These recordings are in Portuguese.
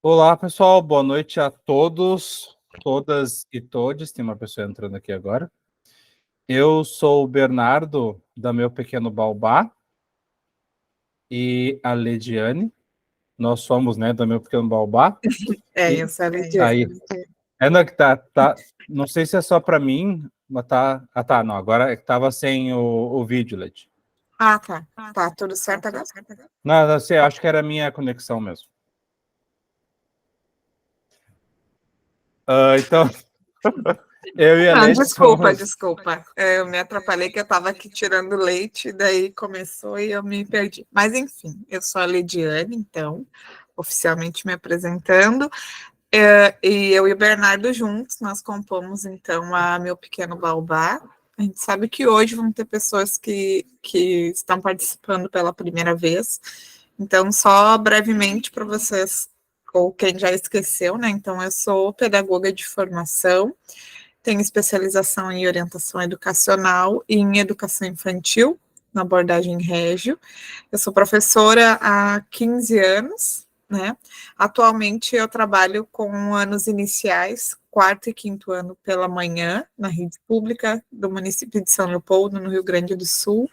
Olá, pessoal. Boa noite a todos, todas e todes. Tem uma pessoa entrando aqui agora. Eu sou o Bernardo, da Meu Pequeno Baobá, e a Lediane. Nós somos, né, da Meu Pequeno Baobá. Eu E sou a Lidiane. aí, Ana, que tá. Não sei se é só para mim, mas tá. Ah, tá, não. Agora é que tava sem o vídeo, Led. Ah, tá. Tá tudo certo agora? Não, não sei, acho que era a minha conexão mesmo. Então, eu e a Não, Led desculpa, somos. desculpa. Eu me atrapalhei que eu estava aqui tirando leite, daí começou e eu me perdi. Mas enfim, eu sou a Lidiane, então, oficialmente me apresentando. E eu e o Bernardo juntos, nós compomos então a Meu Pequeno Baobá. A gente sabe que hoje vão ter pessoas que estão participando pela primeira vez. Então, só brevemente para vocês, ou quem já esqueceu, né? Então, eu sou pedagoga de formação, tenho especialização em orientação educacional e em educação infantil, na abordagem Régio. Eu sou professora há 15 anos, né? Atualmente eu trabalho com anos iniciais, quarto e quinto ano pela manhã, na rede pública do município de São Leopoldo, no Rio Grande do Sul.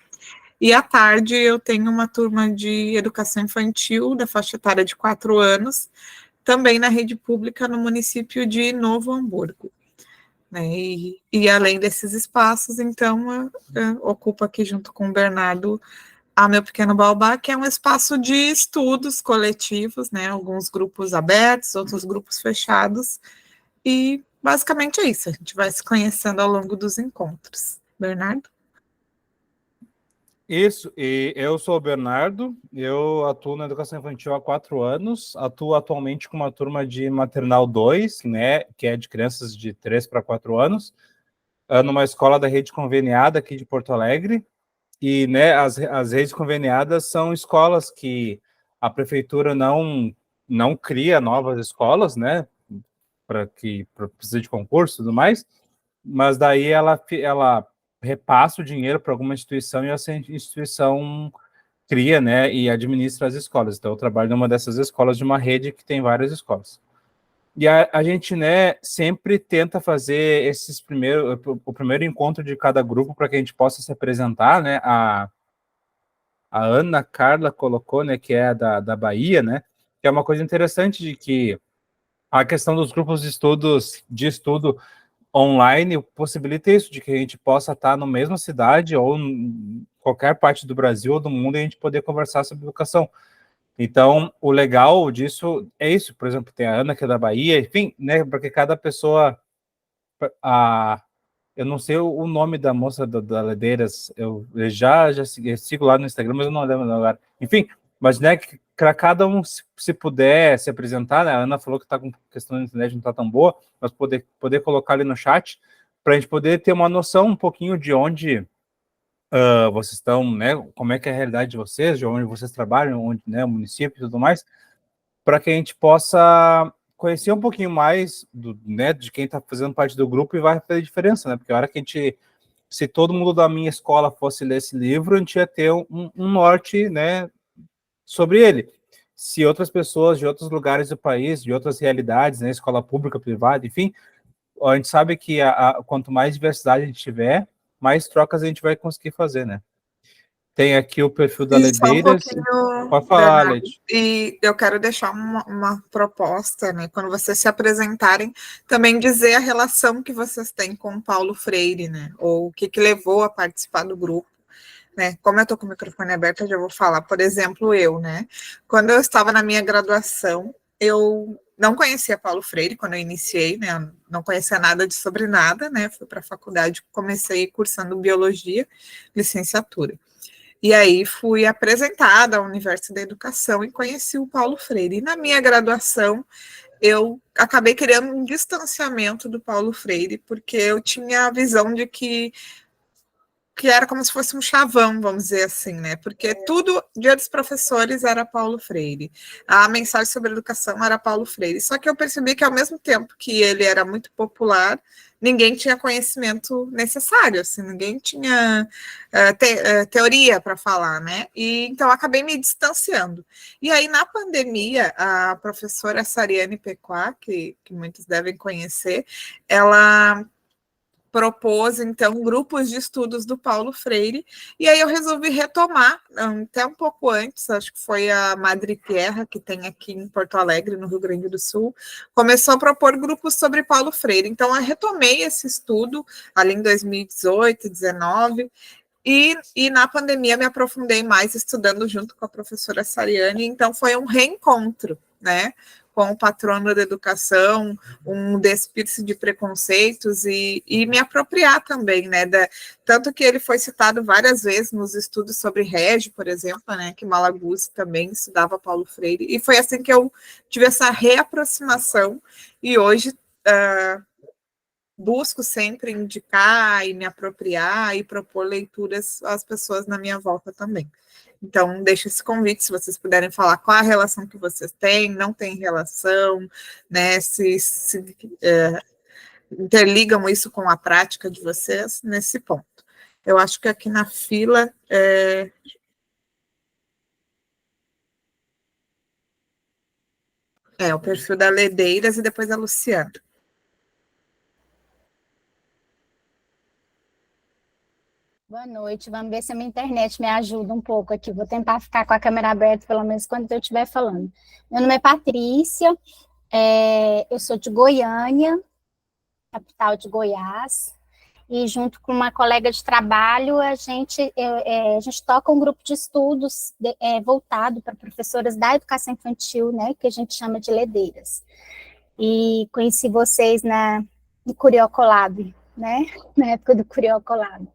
E à tarde eu tenho uma turma de educação infantil da faixa etária de 4 anos, também na rede pública no município de Novo Hamburgo. Né? E além desses espaços, então, eu ocupo aqui junto com o Bernardo a Meu Pequeno Baobá, que é um espaço de estudos coletivos, né? Alguns grupos abertos, outros grupos fechados, e basicamente é isso, a gente vai se conhecendo ao longo dos encontros. Bernardo? Isso, e eu sou o Bernardo, eu atuo na educação infantil há 4 anos, atuo atualmente com uma turma de maternal 2, né, que é de crianças de 3 para 4 anos, numa escola da rede conveniada aqui de Porto Alegre, e né, as redes conveniadas são escolas que a prefeitura não cria novas escolas, né, para que precisa de concurso e tudo mais, mas daí ela repassa o dinheiro para alguma instituição e essa instituição cria, né, e administra as escolas. Então, eu trabalho numa dessas escolas de uma rede que tem várias escolas. E a gente, né, sempre tenta fazer o primeiro encontro de cada grupo para que a gente possa se apresentar, né? A Ana Carla colocou, né, que é da Bahia, né? Que é uma coisa interessante de que a questão dos grupos de estudo online possibilita isso, de que a gente possa estar na mesma cidade ou em qualquer parte do Brasil ou do mundo e a gente poder conversar sobre educação. Então, o legal disso é isso, por exemplo, tem a Ana, que é da Bahia, enfim, né, porque cada pessoa, a, eu não sei o nome da moça da Ledeiras, eu já sigo lá no Instagram, mas eu não lembro agora. Enfim, mas, né, que para cada um, se puder se apresentar, né, a Ana falou que está com questão da internet não está tão boa, mas poder colocar ali no chat, para a gente poder ter uma noção um pouquinho de onde vocês estão, né, como é que é a realidade de vocês, de onde vocês trabalham, onde, né, o município e tudo mais, para que a gente possa conhecer um pouquinho mais né, de quem está fazendo parte do grupo e vai fazer diferença, né? Porque a hora que a gente, se todo mundo da minha escola fosse ler esse livro, a gente ia ter um norte, né, sobre ele. Se outras pessoas de outros lugares do país, de outras realidades, né, escola pública, privada, enfim, a gente sabe que quanto mais diversidade a gente tiver, mais trocas a gente vai conseguir fazer, né? Tem aqui o perfil da E só um Ledeiras. pouquinho, Pode falar, Bernardo. Led. E eu quero deixar uma proposta, né? Quando vocês se apresentarem, também dizer a relação que vocês têm com o Paulo Freire, né? Ou o que levou a participar do grupo. Né? Como eu estou com o microfone aberto, eu já vou falar. Por exemplo, eu, né? Quando eu estava na minha graduação, eu não conhecia Paulo Freire quando eu iniciei, né? Não conhecia nada sobre nada, né? Fui para a faculdade, comecei cursando biologia, licenciatura. E aí fui apresentada ao universo da educação e conheci o Paulo Freire. E na minha graduação, eu acabei criando um distanciamento do Paulo Freire, porque eu tinha a visão de que que era como se fosse um chavão, vamos dizer assim, né? Porque tudo, Dia dos Professores, era Paulo Freire. A mensagem sobre educação era Paulo Freire. Só que eu percebi que, ao mesmo tempo que ele era muito popular, ninguém tinha conhecimento necessário, assim, ninguém tinha teoria para falar, né? E então acabei me distanciando. E aí, na pandemia, a professora Sariane Pequá, que muitos devem conhecer, ela propôs, então, grupos de estudos do Paulo Freire, e aí eu resolvi retomar, até um pouco antes, acho que foi a Madre Terra, que tem aqui em Porto Alegre, no Rio Grande do Sul, começou a propor grupos sobre Paulo Freire, então eu retomei esse estudo, ali em 2018, 2019, e na pandemia me aprofundei mais estudando junto com a professora Sariane, então foi um reencontro, né, com o patrono da educação, um despir-se de preconceitos e me apropriar também, né, tanto que ele foi citado várias vezes nos estudos sobre Régio, por exemplo, né, que Malaguzzi também estudava Paulo Freire, e foi assim que eu tive essa reaproximação, e hoje busco sempre indicar e me apropriar e propor leituras às pessoas na minha volta também. Então, deixo esse convite, se vocês puderem falar qual a relação que vocês têm, não tem relação, né, se interligam isso com a prática de vocês nesse ponto. Eu acho que aqui na fila o perfil da Ledeiras e depois a Luciana. Boa noite, vamos ver se a minha internet me ajuda um pouco aqui. Vou tentar ficar com a câmera aberta, pelo menos quando eu estiver falando. Meu nome é Patrícia, eu sou de Goiânia, capital de Goiás, e junto com uma colega de trabalho, a gente toca um grupo de estudos voltado para professoras da educação infantil, né, que a gente chama de Ledeiras. E conheci vocês no Curiocolab, né, na época do Curiocolab.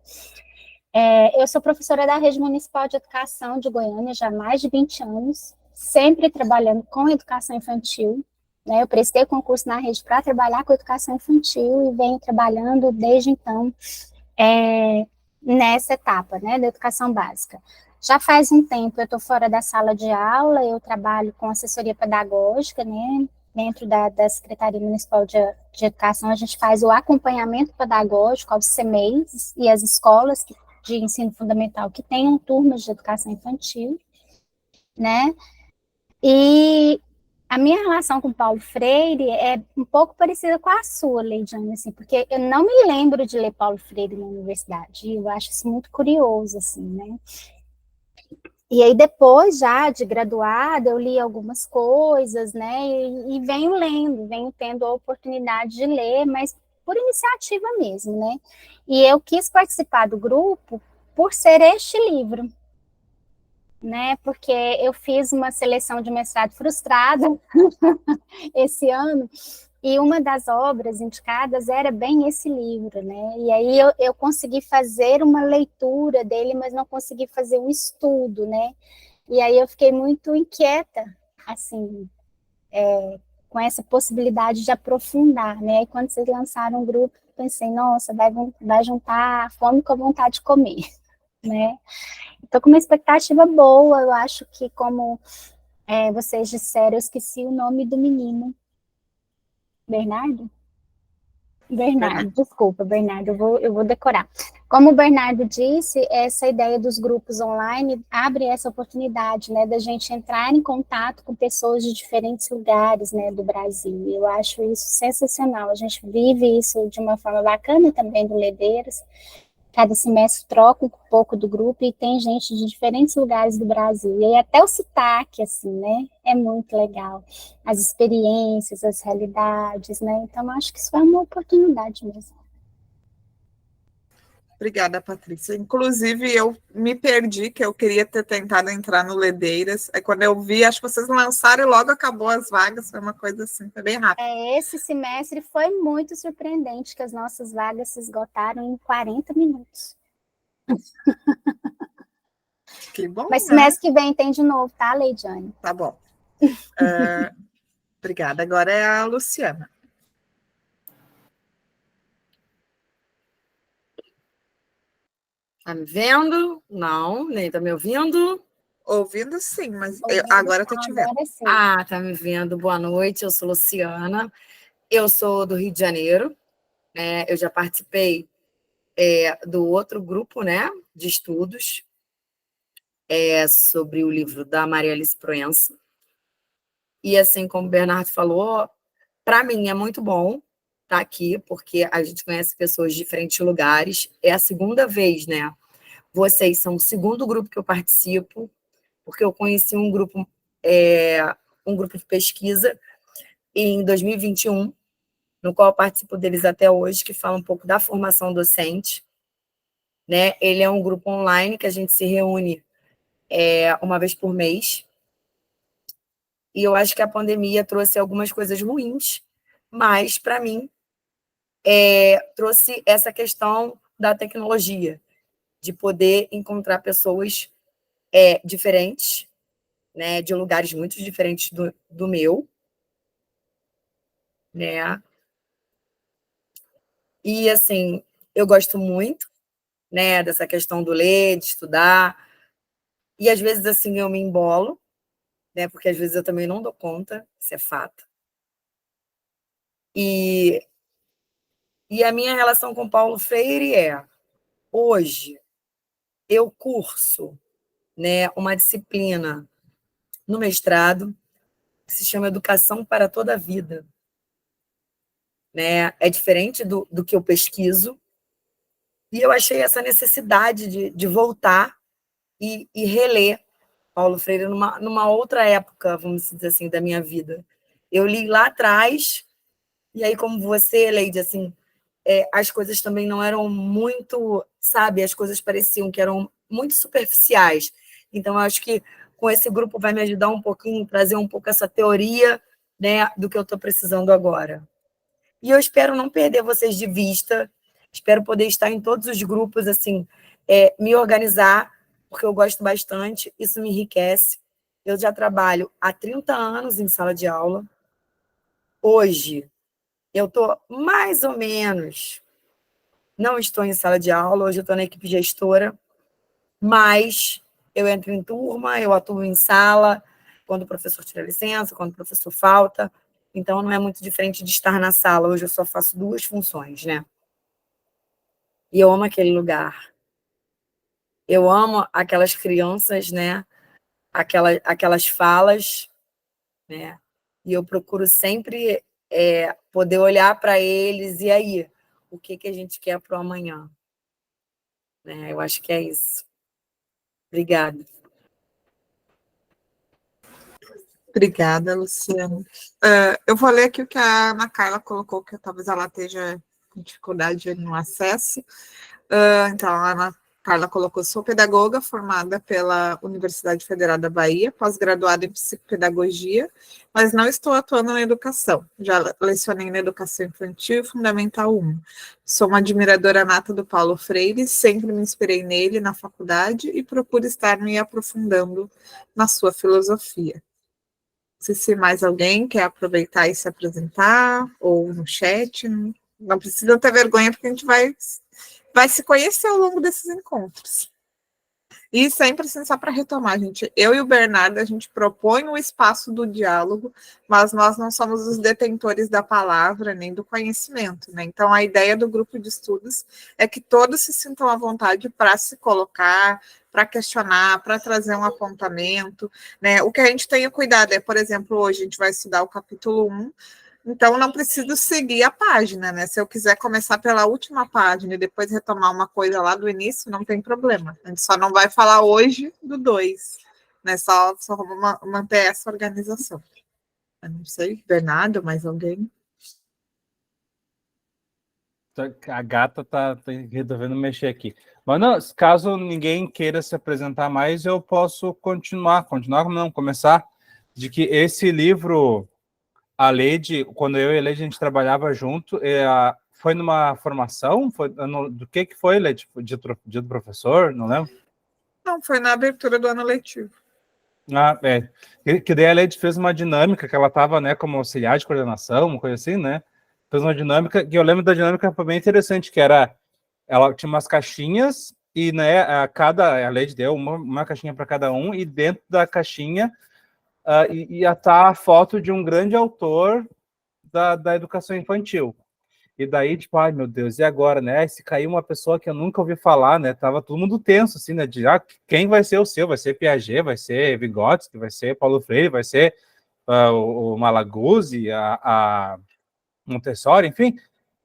Eu sou professora da Rede Municipal de Educação de Goiânia já há mais de 20 anos, sempre trabalhando com educação infantil, né? Eu prestei concurso na rede para trabalhar com educação infantil e venho trabalhando desde então nessa etapa, né, da educação básica. Já faz um tempo eu estou fora da sala de aula, eu trabalho com assessoria pedagógica, né? Dentro da Secretaria Municipal de Educação, a gente faz o acompanhamento pedagógico aos CMEIs e às escolas de ensino fundamental que tenham turmas de educação infantil, né? E a minha relação com Paulo Freire é um pouco parecida com a sua, Leidiane, assim, porque eu não me lembro de ler Paulo Freire na universidade, e eu acho isso muito curioso, assim, né? E aí, depois, já de graduada, eu li algumas coisas, né, e venho lendo, venho tendo a oportunidade de ler, mas por iniciativa mesmo, né? E eu quis participar do grupo por ser este livro, né? Porque eu fiz uma seleção de mestrado frustrada esse ano, e uma das obras indicadas era bem esse livro, né? E aí eu consegui fazer uma leitura dele, mas não consegui fazer um estudo, né? E aí eu fiquei muito inquieta, assim, com essa possibilidade de aprofundar, né? E quando vocês lançaram o grupo, pensei, nossa, vai juntar a fome com a vontade de comer, né? Estou com uma expectativa boa, eu acho que, como vocês disseram, eu esqueci o nome do menino. Bernardo? Bernardo, desculpa, Bernardo, eu vou decorar. Como o Bernardo disse, essa ideia dos grupos online abre essa oportunidade, né, da gente entrar em contato com pessoas de diferentes lugares, né, do Brasil. Eu acho isso sensacional. A gente vive isso de uma forma bacana também do Ledeiras. Cada semestre troca um pouco do grupo e tem gente de diferentes lugares do Brasil. E aí até o sotaque, assim, né? É muito legal. As experiências, as realidades, né? Então, acho que isso é uma oportunidade mesmo. Obrigada, Patrícia. Inclusive, eu me perdi, que eu queria ter tentado entrar no Ledeiras. Aí, quando eu vi, acho que vocês lançaram e logo acabou as vagas. Foi uma coisa assim, foi bem rápido. Esse semestre foi muito surpreendente, que as nossas vagas se esgotaram em 40 minutos. Que bom, mas né? Semestre que vem tem de novo, tá, Leidiane? Tá bom. Obrigada. Agora é a Luciana. Tá me vendo? Não, nem tá me ouvindo? Ouvindo sim, mas Ouvindo, agora eu tô te vendo. agora sim. Ah, tá me vendo. Boa noite, eu sou Luciana. Eu sou do Rio de Janeiro. Eu já participei do outro grupo, né, de estudos sobre o livro da Maria Alice Proença. E assim como o Bernardo falou, para mim é muito bom estar aqui, porque a gente conhece pessoas de diferentes lugares. É a segunda vez, né? Vocês são o segundo grupo que eu participo, porque eu conheci um grupo de pesquisa em 2021, no qual eu participo deles até hoje, que fala um pouco da formação docente. Né? Ele é um grupo online que a gente se reúne uma vez por mês. E eu acho que a pandemia trouxe algumas coisas ruins, mas, para mim, trouxe essa questão da tecnologia, de poder encontrar pessoas diferentes, né, de lugares muito diferentes do meu, né? E, assim, eu gosto muito, né, dessa questão do ler, de estudar, e, às vezes, assim, eu me embolo, né, porque, às vezes, eu também não dou conta, isso é fato. E a minha relação com Paulo Freire hoje, eu curso, né, uma disciplina no mestrado, que se chama Educação para toda a Vida. Né? É diferente do que eu pesquiso, e eu achei essa necessidade de voltar e reler Paulo Freire numa outra época, vamos dizer assim, da minha vida. Eu li lá atrás, e aí, como você, Leide, assim, as coisas também não eram muito, sabe, as coisas pareciam que eram muito superficiais. Então, eu acho que com esse grupo vai me ajudar um pouquinho, trazer um pouco essa teoria, né, do que eu estou precisando agora. E eu espero não perder vocês de vista, espero poder estar em todos os grupos, assim, me organizar, porque eu gosto bastante, isso me enriquece. Eu já trabalho há 30 anos em sala de aula. Hoje, eu estou mais ou menos, não estou em sala de aula, hoje eu estou na equipe gestora, mas eu entro em turma, eu atuo em sala, quando o professor tira licença, quando o professor falta, então não é muito diferente de estar na sala, hoje eu só faço 2 funções, né? E eu amo aquele lugar. Eu amo aquelas crianças, né? Aquelas falas, né? E eu procuro sempre poder olhar para eles, e aí, o que a gente quer para o amanhã? Né? Eu acho que é isso. Obrigada. Obrigada, Luciana. Eu vou ler aqui o que a Ana Carla colocou, que talvez ela esteja com dificuldade no acesso. Então, a Ana Carla colocou: sou pedagoga formada pela Universidade Federal da Bahia, pós-graduada em psicopedagogia, mas não estou atuando na educação. Já lecionei na educação infantil e fundamental 1. Sou uma admiradora nata do Paulo Freire, sempre me inspirei nele na faculdade e procuro estar me aprofundando na sua filosofia. Se mais alguém quer aproveitar e se apresentar, ou no chat, não precisa ter vergonha, porque a gente vai se conhecer ao longo desses encontros. E sempre, assim, só para retomar, gente, eu e o Bernardo, a gente propõe o espaço do diálogo, mas nós não somos os detentores da palavra, nem do conhecimento, né? Então, a ideia do grupo de estudos é que todos se sintam à vontade para se colocar, para questionar, para trazer um apontamento, né? O que a gente tem cuidado é, por exemplo, hoje a gente vai estudar o capítulo 1, então não preciso seguir a página, né? Se eu quiser começar pela última página e depois retomar uma coisa lá do início, não tem problema. A gente só não vai falar hoje do 2, né? Só manter essa organização. Eu não sei, Bernardo, mais alguém? A gata tá resolvendo mexer aqui. Mas não, caso ninguém queira se apresentar mais, eu posso começar, de que esse livro, a Leide, quando eu e a Leide a gente trabalhava junto, foi numa formação? Do que foi, Leide? Dia do professor? Não lembro? Não, foi na abertura do ano letivo. Que daí a Leide fez uma dinâmica, que ela estava, né, como auxiliar de coordenação, uma coisa assim, né? Fez uma dinâmica, que eu lembro da dinâmica, foi bem interessante, que era, ela tinha umas caixinhas, e né, a Lady deu uma caixinha para cada um, e dentro da caixinha ia estar a foto de um grande autor da educação infantil. E daí, tipo, ai meu Deus, e agora, né? Se caiu uma pessoa que eu nunca ouvi falar, né? Tava todo mundo tenso, assim, né? De quem vai ser o seu? Vai ser Piaget, vai ser Vygotsky, vai ser Paulo Freire, vai ser o Malaguzzi, a Montessori, enfim.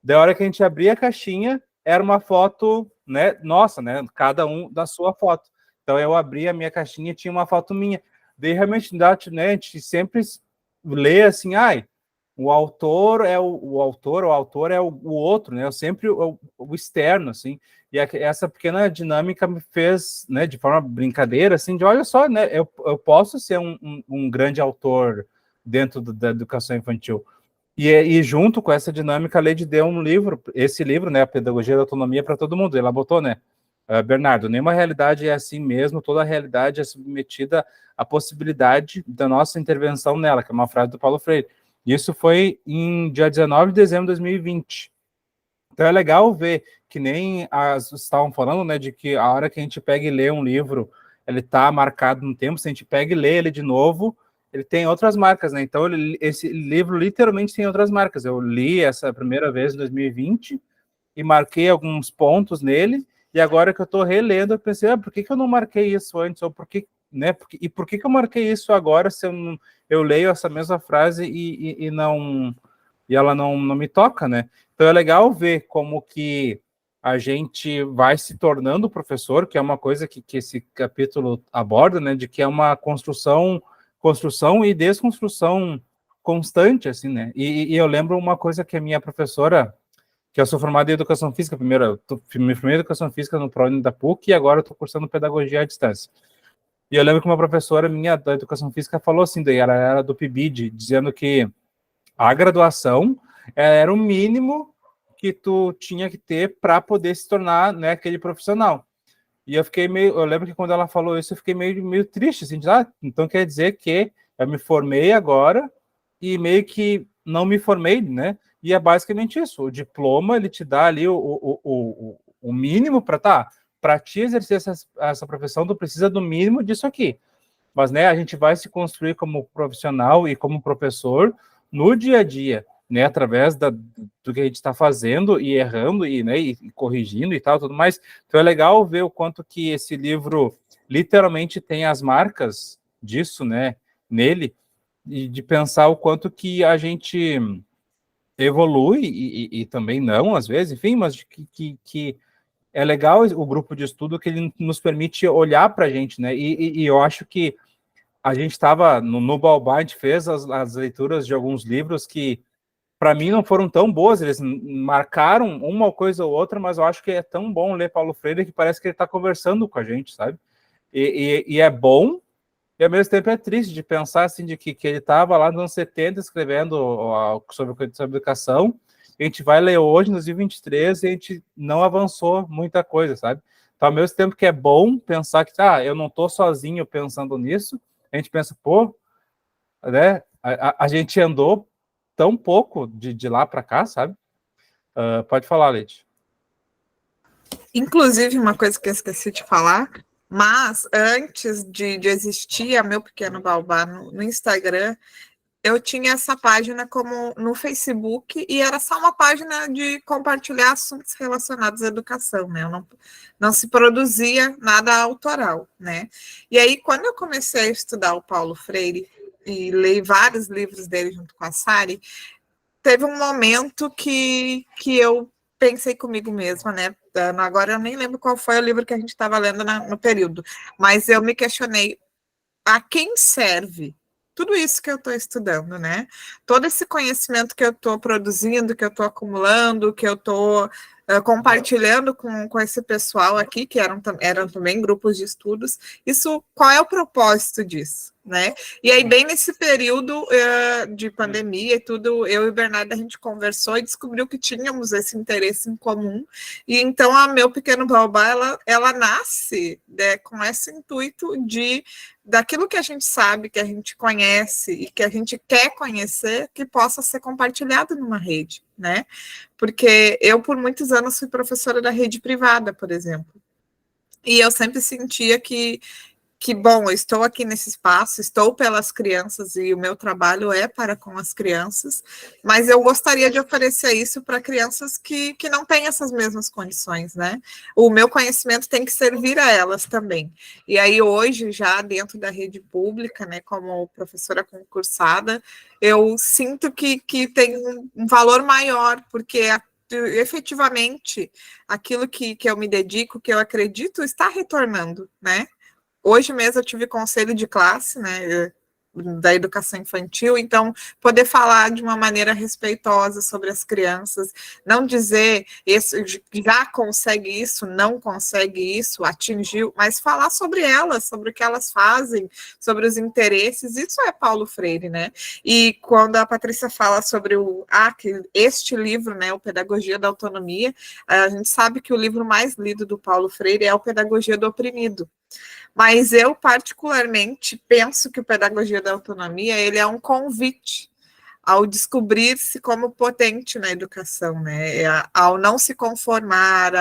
Da hora que a gente abria a caixinha, era uma foto, né? Nossa, né? Cada um da sua foto. Então eu abri a minha caixinha e tinha uma foto minha. Daí realmente, né, a gente sempre lê assim, ai, o autor é o autor é o outro, né? Eu sempre o externo, assim. E essa pequena dinâmica me fez, né, de forma brincadeira, assim, de olha só, né? Eu posso ser um grande autor dentro da educação infantil. E junto com essa dinâmica, a Lady deu um livro, esse livro, né, A Pedagogia da Autonomia para Todo Mundo. Ela botou, né, Bernardo, nenhuma realidade é assim mesmo, toda realidade é submetida à possibilidade da nossa intervenção nela, que é uma frase do Paulo Freire. Isso foi em dia 19 de dezembro de 2020. Então é legal ver que nem as estavam falando, né, de que a hora que a gente pega e lê um livro, ele está marcado no tempo, se a gente pega e lê ele de novo, ele tem outras marcas, né? Então esse livro literalmente tem outras marcas. Eu li essa primeira vez em 2020 e marquei alguns pontos nele, e agora que eu estou relendo, eu pensei, por que eu não marquei isso antes? Ou por que, né? Por que eu marquei isso agora se eu leio essa mesma frase e ela não me toca, né? Então é legal ver como que a gente vai se tornando professor, que é uma coisa que esse capítulo aborda, né? De que é uma construção e desconstrução constante, assim, né? E eu lembro uma coisa que a minha professora, que eu sou formado em Educação Física, primeiro, me formei em Educação Física no ProUni da PUC, e agora eu estou cursando Pedagogia à Distância. E eu lembro que uma professora minha da Educação Física falou assim, daí ela era do PIBID, dizendo que a graduação era o mínimo que tu tinha que ter para poder se tornar, né, aquele profissional. E eu lembro que quando ela falou isso, eu fiquei meio triste, assim, então quer dizer que eu me formei agora e meio que não me formei, né? E é basicamente isso, o diploma, ele te dá ali o mínimo para te exercer essa profissão, tu precisa do mínimo disso aqui. Mas, né, a gente vai se construir como profissional e como professor no dia a dia, né, através do que a gente está fazendo e errando e, né, e corrigindo e tal, tudo mais. Então é legal ver o quanto que esse livro literalmente tem as marcas disso, né, nele, e de pensar o quanto que a gente evolui e também não, às vezes, enfim, mas que é legal o grupo de estudo que ele nos permite olhar para a gente, né, e eu acho que a gente estava no Baobá, a gente fez as leituras de alguns livros que, para mim, não foram tão boas, eles marcaram uma coisa ou outra, mas eu acho que é tão bom ler Paulo Freire que parece que ele está conversando com a gente, sabe? E é bom, e ao mesmo tempo é triste de pensar assim, de que ele estava lá nos anos 70 escrevendo sobre educação, e a gente vai ler hoje, nos 2023, e a gente não avançou muita coisa, sabe? Então, ao mesmo tempo que é bom pensar que, eu não estou sozinho pensando nisso, a gente pensa, pô, né, a gente andou tão pouco de lá para cá, sabe? Pode falar, Leite. Inclusive, uma coisa que eu esqueci de falar, mas antes de existir a Meu Pequeno Baobá no Instagram, eu tinha essa página como no Facebook e era só uma página de compartilhar assuntos relacionados à educação, né? Eu não se produzia nada autoral, né? E aí, quando eu comecei a estudar o Paulo Freire e li vários livros dele junto com a Sari, teve um momento que eu pensei comigo mesma, né? Agora eu nem lembro qual foi o livro que a gente estava lendo no período, mas eu me questionei a quem serve tudo isso que eu estou estudando, né? Todo esse conhecimento que eu estou produzindo, que eu estou acumulando, que eu estou compartilhando com esse pessoal aqui, que eram também grupos de estudos, isso, qual é o propósito disso, né? E aí, bem nesse período de pandemia e tudo, eu e o Bernardo, a gente conversou e descobriu que tínhamos esse interesse em comum, e então a Meu Pequeno Baobá, ela nasce, né, com esse intuito daquilo que a gente sabe, que a gente conhece e que a gente quer conhecer, que possa ser compartilhado numa rede, né? Porque eu, por muitos anos, fui professora da rede privada, por exemplo. E eu sempre sentia que, bom, eu estou aqui nesse espaço, estou pelas crianças e o meu trabalho é para com as crianças, mas eu gostaria de oferecer isso para crianças que não têm essas mesmas condições, né? O meu conhecimento tem que servir a elas também. E aí hoje, já dentro da rede pública, né, como professora concursada, eu sinto que tem um valor maior, porque efetivamente aquilo que eu me dedico, que eu acredito, está retornando, né? Hoje mesmo eu tive conselho de classe, né, da educação infantil, então poder falar de uma maneira respeitosa sobre as crianças, não dizer esse já consegue isso, não consegue isso, atingiu, mas falar sobre elas, sobre o que elas fazem, sobre os interesses, isso é Paulo Freire, né? E quando a Patrícia fala sobre que este livro, né, o Pedagogia da Autonomia, a gente sabe que o livro mais lido do Paulo Freire é o Pedagogia do Oprimido. Mas eu, particularmente, penso que o Pedagogia da Autonomia ele é um convite ao descobrir-se como potente na educação, né? Ao não se conformar,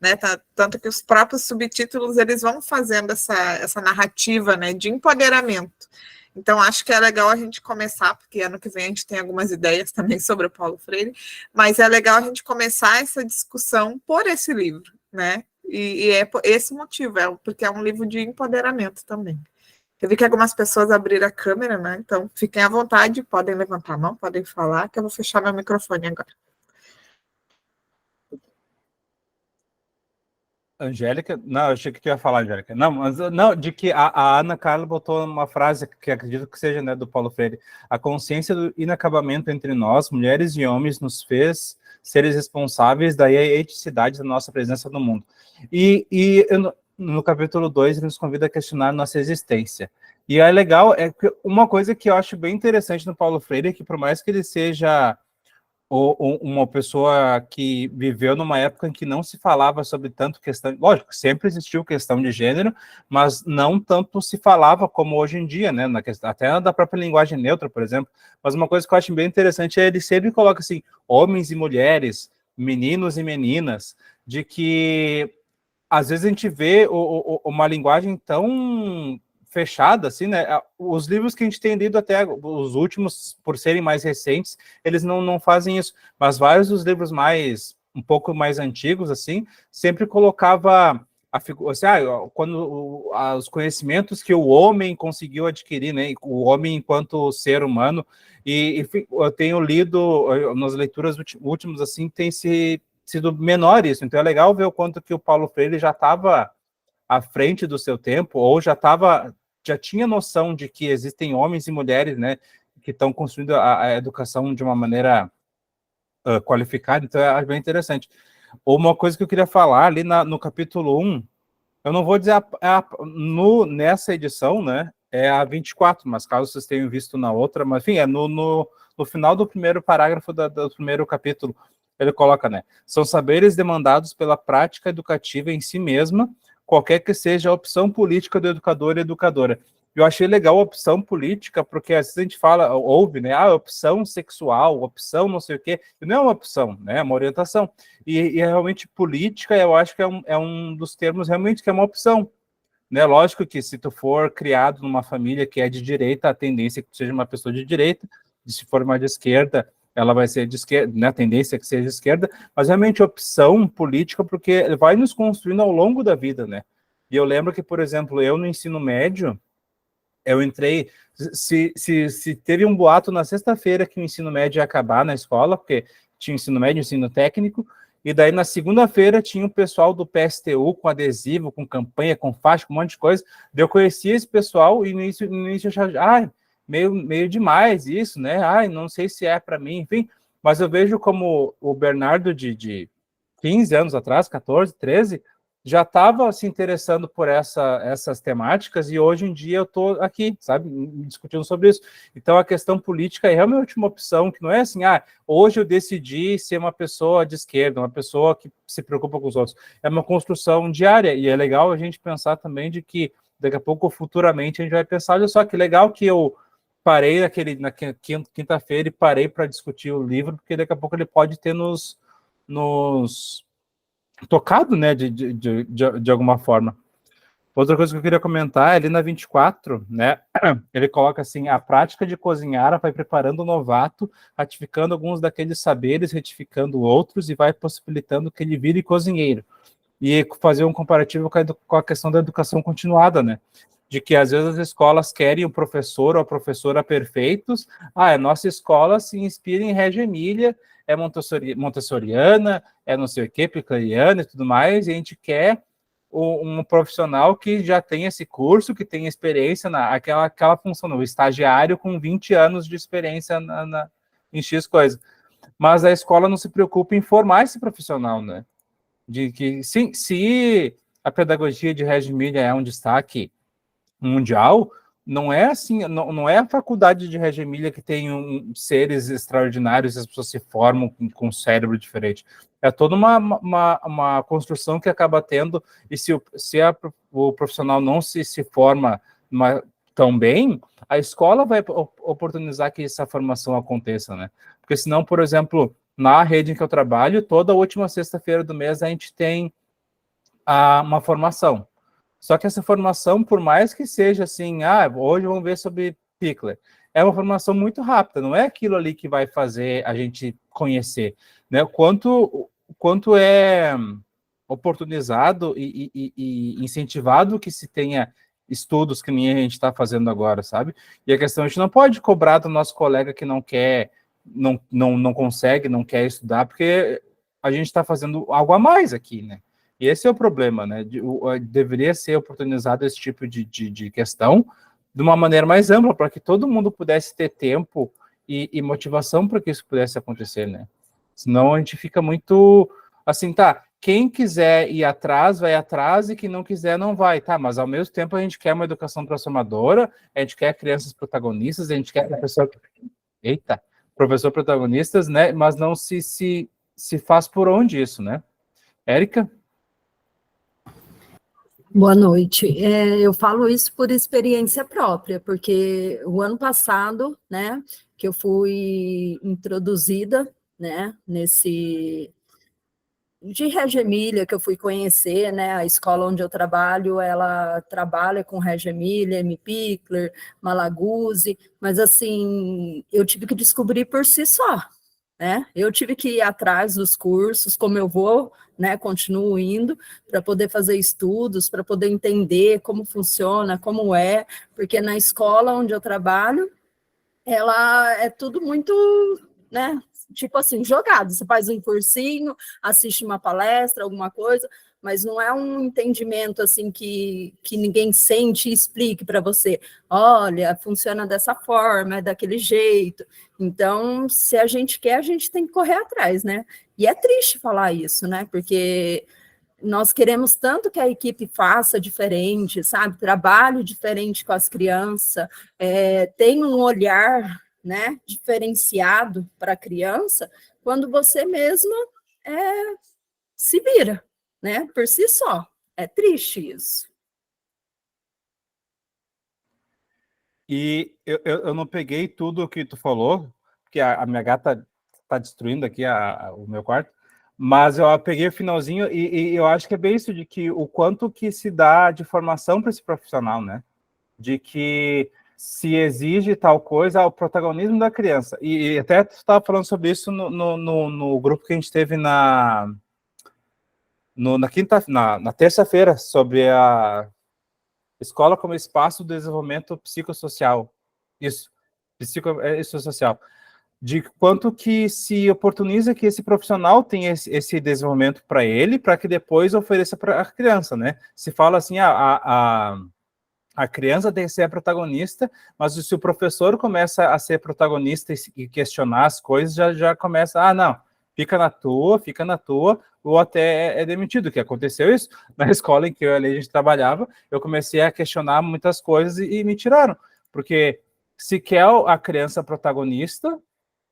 né? Tanto que os próprios subtítulos eles vão fazendo essa narrativa, né, de empoderamento. Então, acho que é legal a gente começar, porque ano que vem a gente tem algumas ideias também sobre o Paulo Freire, mas é legal a gente começar essa discussão por esse livro, né? E é por esse motivo, porque é um livro de empoderamento também. Eu vi que algumas pessoas abriram a câmera, né? Então, fiquem à vontade, podem levantar a mão, podem falar, que eu vou fechar meu microfone agora. Angélica? Não, eu achei que tu ia falar, Angélica. Não, mas não, de que a Ana Carla botou uma frase que acredito que seja, né, do Paulo Freire. A consciência do inacabamento entre nós, mulheres e homens, nos fez seres responsáveis da eticidade da nossa presença no mundo. E no capítulo 2, ele nos convida a questionar nossa existência. E é legal, uma coisa que eu acho bem interessante no Paulo Freire é que, por mais que ele seja uma pessoa que viveu numa época em que não se falava sobre tanto questão, lógico, sempre existiu questão de gênero, mas não tanto se falava como hoje em dia, né, até da própria linguagem neutra, por exemplo. Mas uma coisa que eu acho bem interessante é ele sempre coloca assim, homens e mulheres, meninos e meninas, de que às vezes a gente vê uma linguagem tão fechada, assim, né? Os livros que a gente tem lido até os últimos, por serem mais recentes, eles não fazem isso, mas vários dos livros um pouco mais antigos, assim, sempre colocava a figura, assim, quando os conhecimentos que o homem conseguiu adquirir, né? O homem enquanto ser humano, e eu tenho lido, nas leituras últimas, assim, tem sido menor isso, então é legal ver o quanto que o Paulo Freire já estava à frente do seu tempo, ou já tinha noção de que existem homens e mulheres, né, que estão construindo a educação de uma maneira qualificada, então é bem interessante. Uma coisa que eu queria falar ali no capítulo 1, eu não vou dizer nessa edição, né, é a 24, mas caso vocês tenham visto na outra, mas enfim, é no final do primeiro parágrafo do primeiro capítulo, ele coloca, né, são saberes demandados pela prática educativa em si mesma, qualquer que seja a opção política do educador e educadora. Eu achei legal a opção política, porque às vezes a gente ouve, né, opção sexual, opção não sei o quê, e não é uma opção, né, é uma orientação. E realmente política, eu acho que é um dos termos realmente que é uma opção, né, lógico que se tu for criado numa família que é de direita, a tendência é que tu seja uma pessoa de direita, se for uma de esquerda, ela vai ser de esquerda, né, a tendência é que seja de esquerda, mas realmente opção política, porque vai nos construindo ao longo da vida, né? E eu lembro que, por exemplo, eu no ensino médio, eu entrei, se teve um boato na sexta-feira que o ensino médio ia acabar na escola, porque tinha ensino médio, ensino técnico, e daí na segunda-feira tinha o pessoal do PSTU com adesivo, com campanha, com faixa, com um monte de coisa, daí eu conhecia esse pessoal e no início eu achava, meio demais isso, né, não sei se é para mim, enfim, mas eu vejo como o Bernardo de 15 anos atrás, 14, 13, já estava se interessando por essas temáticas e hoje em dia eu estou aqui, sabe, discutindo sobre isso. Então a questão política é realmente uma opção que não é assim, hoje eu decidi ser uma pessoa de esquerda, uma pessoa que se preocupa com os outros. É uma construção diária e é legal a gente pensar também de que daqui a pouco, futuramente, a gente vai pensar, olha só que legal que eu parei na quinta-feira e parei para discutir o livro, porque daqui a pouco ele pode ter nos tocado, né, de alguma forma. Outra coisa que eu queria comentar, ali na 24, né, ele coloca assim, a prática de cozinhar vai preparando o novato, ratificando alguns daqueles saberes, retificando outros, e vai possibilitando que ele vire cozinheiro. E fazer um comparativo com a questão da educação continuada, né, de que às vezes as escolas querem o professor ou a professora perfeitos. A nossa escola se inspira em Reggio Emília, é montessoriana, é não sei o que, picleriana e tudo mais, e a gente quer um profissional que já tem esse curso, que tem experiência aquela função, o estagiário com 20 anos de experiência em X coisa. Mas a escola não se preocupa em formar esse profissional, né? De que, sim, se a pedagogia de Reggio Emília é um destaque mundial, não é assim, não é a faculdade de Reggio Emília que tem seres extraordinários e as pessoas se formam com um cérebro diferente. É toda uma construção que acaba tendo, e se o profissional não se forma tão bem, a escola vai oportunizar que essa formação aconteça, né? Porque senão, por exemplo, na rede em que eu trabalho, toda última sexta-feira do mês a gente tem uma formação. Só que essa formação, por mais que seja assim, hoje vamos ver sobre Pickler, é uma formação muito rápida, não é aquilo ali que vai fazer a gente conhecer, né? Quanto é oportunizado e incentivado que se tenha estudos que nem a gente está fazendo agora, sabe? E a questão, a gente não pode cobrar do nosso colega que não quer, não consegue, não quer estudar, porque a gente está fazendo algo a mais aqui, né? E esse é o problema, né? Deveria ser oportunizado esse tipo de questão de uma maneira mais ampla, para que todo mundo pudesse ter tempo e motivação para que isso pudesse acontecer, né? Senão a gente fica muito assim, tá, quem quiser ir atrás, vai atrás, e quem não quiser, não vai, tá? Mas ao mesmo tempo a gente quer uma educação transformadora, a gente quer crianças protagonistas, a gente quer professor protagonistas, né? Mas não se faz por onde isso, né? Érica? Boa noite. Eu falo isso por experiência própria, porque o ano passado, né, que eu fui introduzida, né, de Reggio Emília, que eu fui conhecer, né, a escola onde eu trabalho, ela trabalha com Reggio Emília, M. Pickler, Malaguzzi, mas assim, eu tive que descobrir por si só, né? Eu tive que ir atrás dos cursos, como eu vou, né? Continuo indo para poder fazer estudos, para poder entender como funciona, como é, porque na escola onde eu trabalho, ela é tudo muito, né? Tipo assim, jogado. Você faz um cursinho, assiste uma palestra, alguma coisa, mas não é um entendimento assim que ninguém sente e explique para você. Olha, funciona dessa forma, é daquele jeito. Então, se a gente quer, a gente tem que correr atrás, né? E é triste falar isso, né? Porque nós queremos tanto que a equipe faça diferente, sabe? Trabalhe diferente com as crianças, tenha um olhar, né, diferenciado para a criança, quando você mesma se vira, né, por si só. É triste isso. E eu não peguei tudo o que tu falou, porque a minha gata está destruindo aqui o meu quarto, mas eu peguei o finalzinho e eu acho que é bem isso, de que o quanto que se dá de formação para esse profissional, né? De que se exige tal coisa, o protagonismo da criança. E até tu estava falando sobre isso no grupo que a gente teve na terça-feira, sobre a escola como espaço de desenvolvimento psicossocial. Isso, psicossocial. De quanto que se oportuniza que esse profissional tenha esse desenvolvimento para ele, para que depois ofereça para a criança, né? Se fala assim, a criança tem que ser a protagonista, mas se o professor começa a ser protagonista e questionar as coisas, já começa, não, fica na tua, ou até é demitido, que aconteceu isso na escola em que a gente trabalhava, eu comecei a questionar muitas coisas e me tiraram, porque se quer a criança protagonista,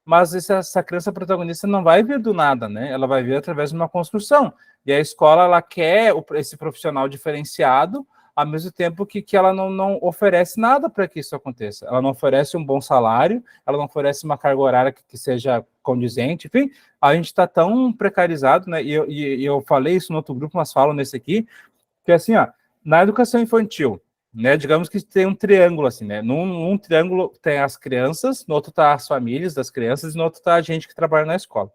mas essa criança protagonista não vai vir do nada, né? Ela vai vir através de uma construção, e a escola, ela quer esse profissional diferenciado, ao mesmo tempo que ela não oferece nada para que isso aconteça. Ela não oferece um bom salário, ela não oferece uma carga horária que seja condizente, enfim, a gente está tão precarizado, né? E eu falei isso no outro grupo, mas falo nesse aqui, que assim, ó, na educação infantil, né, digamos que tem um triângulo assim, né? Num triângulo tem as crianças, no outro tá as famílias das crianças, e no outro tá a gente que trabalha na escola.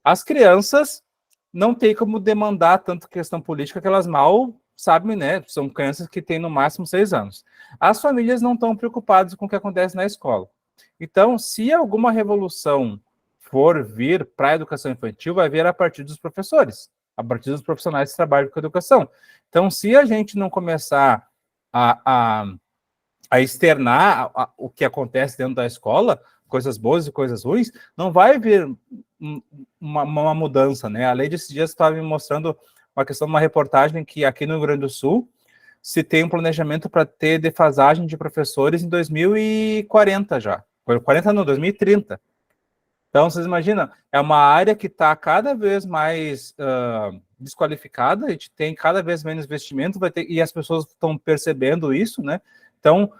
As crianças não tem como demandar tanto questão política que elas mal sabem, né? São crianças que têm no máximo 6 anos. As famílias não estão preocupadas com o que acontece na escola. Então, se alguma revolução for vir para a educação infantil, vai vir a partir dos professores, a partir dos profissionais que trabalham com a educação. Então, se a gente não começar a externar o que acontece dentro da escola, coisas boas e coisas ruins, não vai vir uma mudança, né? A lei desses dias estava me mostrando uma questão de uma reportagem que aqui no Rio Grande do Sul se tem um planejamento para ter defasagem de professores em 2040 já. 40 não, 2030. Então, vocês imaginam, é uma área que está cada vez mais desqualificada, a gente tem cada vez menos investimento, e as pessoas estão percebendo isso, né? Então,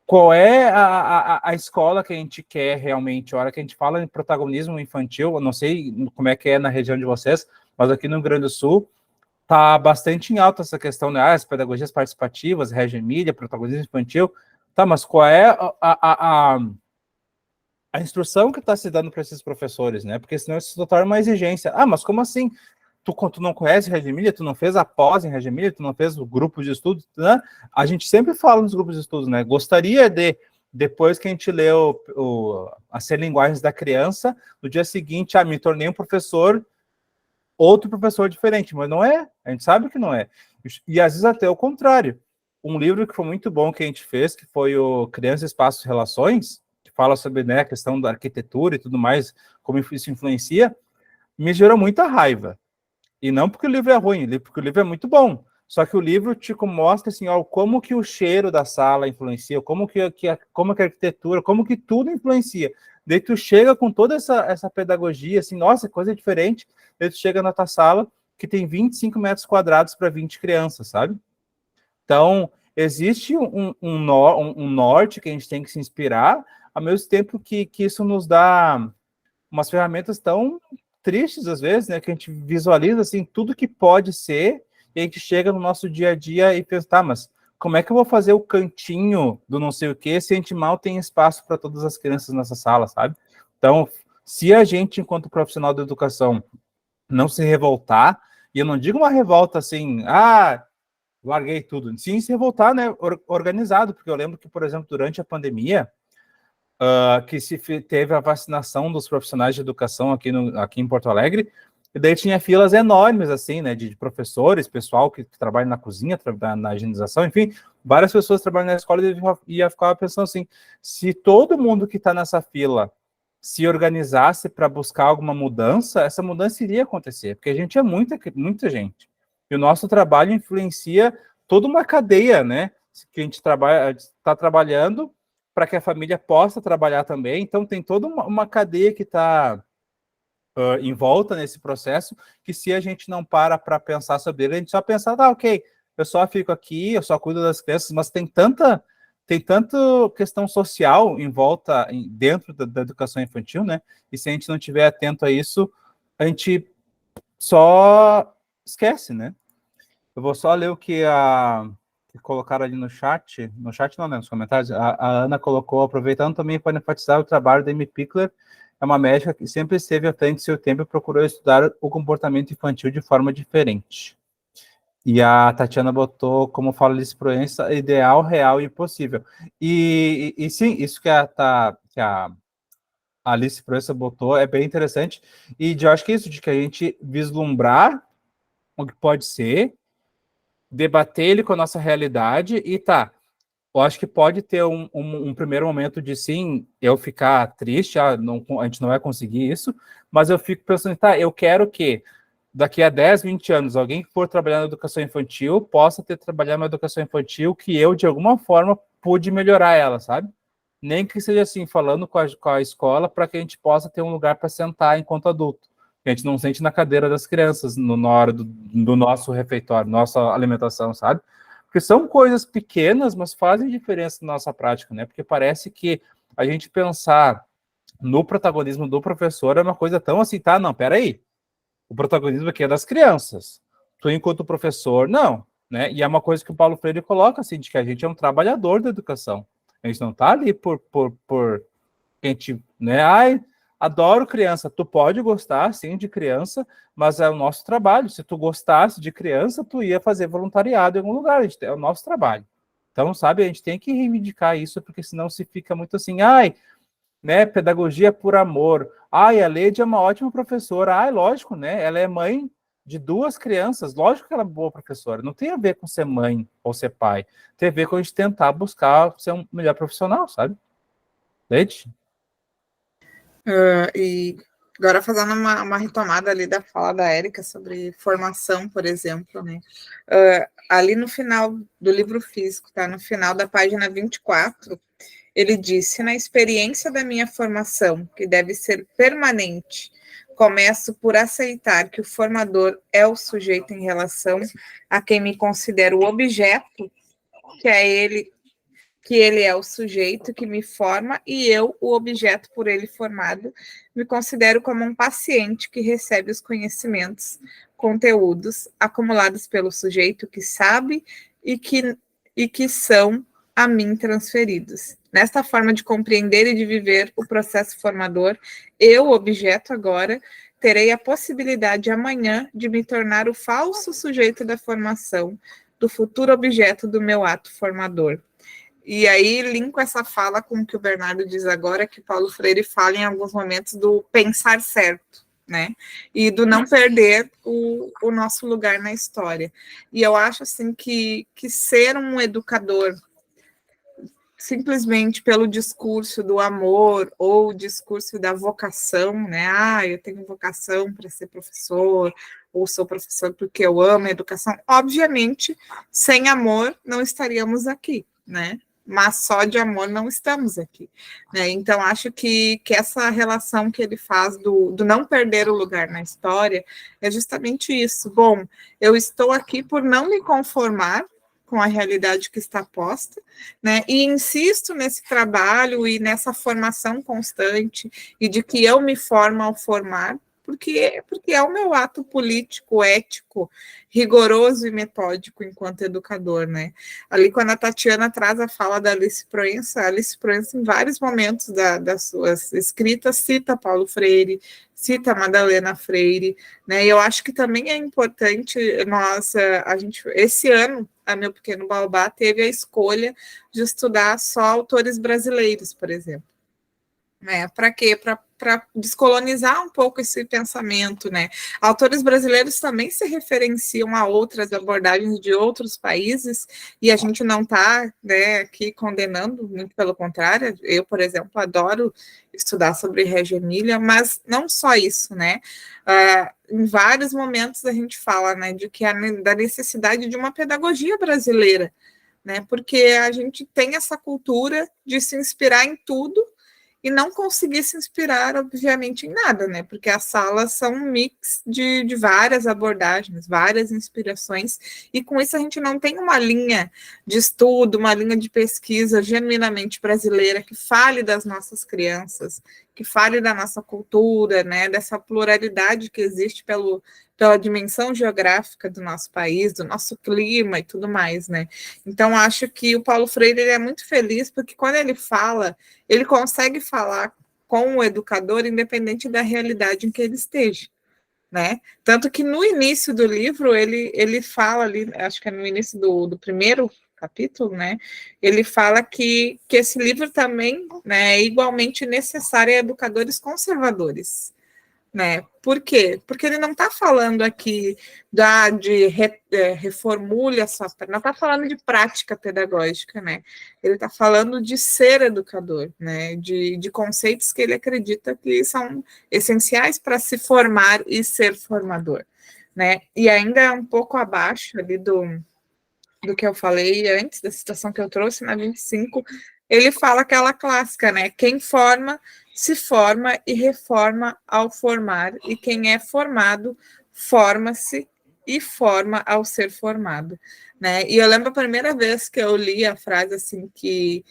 qual é a escola que a gente quer realmente? A hora que a gente fala em protagonismo infantil, eu não sei como é que é na região de vocês, mas aqui no Rio Grande do Sul está bastante em alta essa questão, né? As pedagogias participativas, Regia Emília, protagonismo infantil. Tá, mas qual é a instrução que está se dando para esses professores, né? Porque senão isso se torna uma exigência. Ah, mas como assim? Tu não conhece Regia Emília, tu não fez a pós em Regia Emília, tu não fez o grupo de estudos, né? A gente sempre fala nos grupos de estudos, né? Gostaria de, depois que a gente leu as 100 linguagens da criança, no dia seguinte, me tornei um professor, outro professor diferente, mas não é, a gente sabe que não é. E às vezes até o contrário. Um livro que foi muito bom que a gente fez, que foi o Criança, Espaço e Relações, que fala sobre, né, a questão da arquitetura e tudo mais, como isso influencia, me gerou muita raiva. E não porque o livro é ruim, porque o livro é muito bom. Só que o livro te mostra assim, ó, como que o cheiro da sala influencia, como que a arquitetura, como que tudo influencia. Daí tu chega com toda essa pedagogia, assim, nossa, coisa diferente. Daí tu chega na tua sala, que tem 25 metros quadrados para 20 crianças, sabe? Então, existe um norte que a gente tem que se inspirar, ao mesmo tempo que isso nos dá umas ferramentas tão tristes, às vezes, né, que a gente visualiza, assim, tudo que pode ser, e a gente chega no nosso dia a dia e pensa, tá, mas como é que eu vou fazer o cantinho do não sei o quê se a gente mal tem espaço para todas as crianças nessa sala, sabe? Então, se a gente, enquanto profissional da educação, não se revoltar, e eu não digo uma revolta assim, larguei tudo, sim, se revoltar, né, organizado, porque eu lembro que, por exemplo, durante a pandemia, que se teve a vacinação dos profissionais de educação aqui em Porto Alegre, e daí tinha filas enormes, assim, né, de professores, pessoal que trabalha na cozinha, na higienização, enfim, várias pessoas trabalham na escola e ia ficar pensando assim, se todo mundo que está nessa fila se organizasse para buscar alguma mudança, essa mudança iria acontecer, porque a gente é muita gente. E o nosso trabalho influencia toda uma cadeia, né, que a gente está trabalhando para que a família possa trabalhar também. Então, tem toda uma cadeia que está em volta nesse processo, que se a gente não para pensar sobre ele, a gente só pensa, ok, eu só fico aqui, eu só cuido das crianças, mas tem tanta questão social em volta, dentro da educação infantil, né? E se a gente não estiver atento a isso, a gente só esquece, né? Eu vou só ler o que colocaram ali no chat não, né, nos comentários, a Ana colocou, aproveitando também para enfatizar o trabalho da Amy Pickler, é uma médica que sempre esteve à frente do seu tempo e procurou estudar o comportamento infantil de forma diferente. E a Tatiana botou, como fala Alice Proença, ideal, real e possível. E sim, isso que a Alice Proença botou é bem interessante, e eu acho que isso, de que a gente vislumbrar o que pode ser, debater ele com a nossa realidade e eu acho que pode ter um primeiro momento de, sim, eu ficar triste, a gente não vai conseguir isso, mas eu fico pensando, eu quero que daqui a 10, 20 anos, alguém que for trabalhar na educação infantil possa ter trabalhado na educação infantil que eu, de alguma forma, pude melhorar ela, sabe? Nem que seja assim, falando com a escola, para que a gente possa ter um lugar para sentar enquanto adulto. A gente não sente na cadeira das crianças na hora do nosso refeitório, nossa alimentação, sabe? Porque são coisas pequenas, mas fazem diferença na nossa prática, né? Porque parece que a gente pensar no protagonismo do professor é uma coisa tão assim, tá? Não, peraí. O protagonismo aqui é das crianças. Tu, enquanto professor, não, né? E é uma coisa que o Paulo Freire coloca, assim, de que a gente é um trabalhador da educação. A gente não tá ali por a gente, né? Ai, adoro criança. Tu pode gostar, sim, de criança, mas é o nosso trabalho. Se tu gostasse de criança, tu ia fazer voluntariado em algum lugar. É o nosso trabalho. Então, sabe, a gente tem que reivindicar isso, porque senão se fica muito assim, ai, né, pedagogia por amor. Ai, a Leide é uma ótima professora. Ai, lógico, né? Ela é mãe de 2 crianças. Lógico que ela é boa professora. Não tem a ver com ser mãe ou ser pai. Tem a ver com a gente tentar buscar ser um melhor profissional, sabe? Leide? E agora fazendo uma retomada ali da fala da Érica sobre formação, por exemplo, né? Ali no final do livro físico, tá? No final da página 24, ele disse: na experiência da minha formação, que deve ser permanente, começo por aceitar que o formador é o sujeito em relação a quem me considero o objeto, que ele é o sujeito que me forma e eu, o objeto por ele formado, me considero como um paciente que recebe os conhecimentos, conteúdos acumulados pelo sujeito que sabe e que são a mim transferidos. Nesta forma de compreender e de viver o processo formador, eu, objeto agora, terei a possibilidade amanhã de me tornar o falso sujeito da formação, do futuro objeto do meu ato formador. E aí, linko essa fala com o que o Bernardo diz agora, que Paulo Freire fala em alguns momentos do pensar certo, né? E do não perder o nosso lugar na história. E eu acho, assim, que ser um educador simplesmente pelo discurso do amor ou o discurso da vocação, né? Ah, eu tenho vocação para ser professor, ou sou professor porque eu amo a educação. Obviamente, sem amor não estaríamos aqui, né? Mas só de amor não estamos aqui, né? Então, acho que essa relação que ele faz do não perder o lugar na história é justamente isso. Bom, eu estou aqui por não me conformar com a realidade que está posta, né? E insisto nesse trabalho e nessa formação constante e de que eu me formo ao formar, porque é o meu ato político, ético, rigoroso e metódico enquanto educador, né? Ali quando a Tatiana traz a fala da Alice Proença em vários momentos das suas escritas cita Paulo Freire, cita Madalena Freire, né? E eu acho que também é importante a gente, esse ano, a Meu Pequeno Baobá teve a escolha de estudar só autores brasileiros, por exemplo. Né? Para quê? Para descolonizar um pouco esse pensamento, né? Autores brasileiros também se referenciam a outras abordagens de outros países, e a gente não está, né, aqui condenando, muito pelo contrário. Eu, por exemplo, adoro estudar sobre Reggio Emília, mas não só isso, né? Em vários momentos a gente fala, né, da necessidade de uma pedagogia brasileira, né? Porque a gente tem essa cultura de se inspirar em tudo e não conseguir se inspirar, obviamente, em nada, né? Porque as salas são um mix de várias abordagens, várias inspirações, e com isso a gente não tem uma linha de estudo, uma linha de pesquisa genuinamente brasileira que fale das nossas crianças, que fale da nossa cultura, né? Dessa pluralidade que existe pela dimensão geográfica do nosso país, do nosso clima e tudo mais, né? Então, acho que o Paulo Freire ele é muito feliz, porque quando ele fala, ele consegue falar com o educador, independente da realidade em que ele esteja, né? Tanto que no início do livro, ele fala ali, acho que é no início do primeiro capítulo, né? Ele fala que esse livro também, né, é igualmente necessário a educadores conservadores, né? Por quê? Porque ele não está falando aqui reformule a sua... Não está falando de prática pedagógica, né? Ele está falando de ser educador, né? De conceitos que ele acredita que são essenciais para se formar e ser formador, né? E ainda um pouco abaixo ali do que eu falei antes, da citação que eu trouxe, na 25, ele fala aquela clássica, né? Quem forma, se forma e reforma ao formar, e quem é formado, forma-se e forma ao ser formado, né? E eu lembro a primeira vez que eu li a frase assim que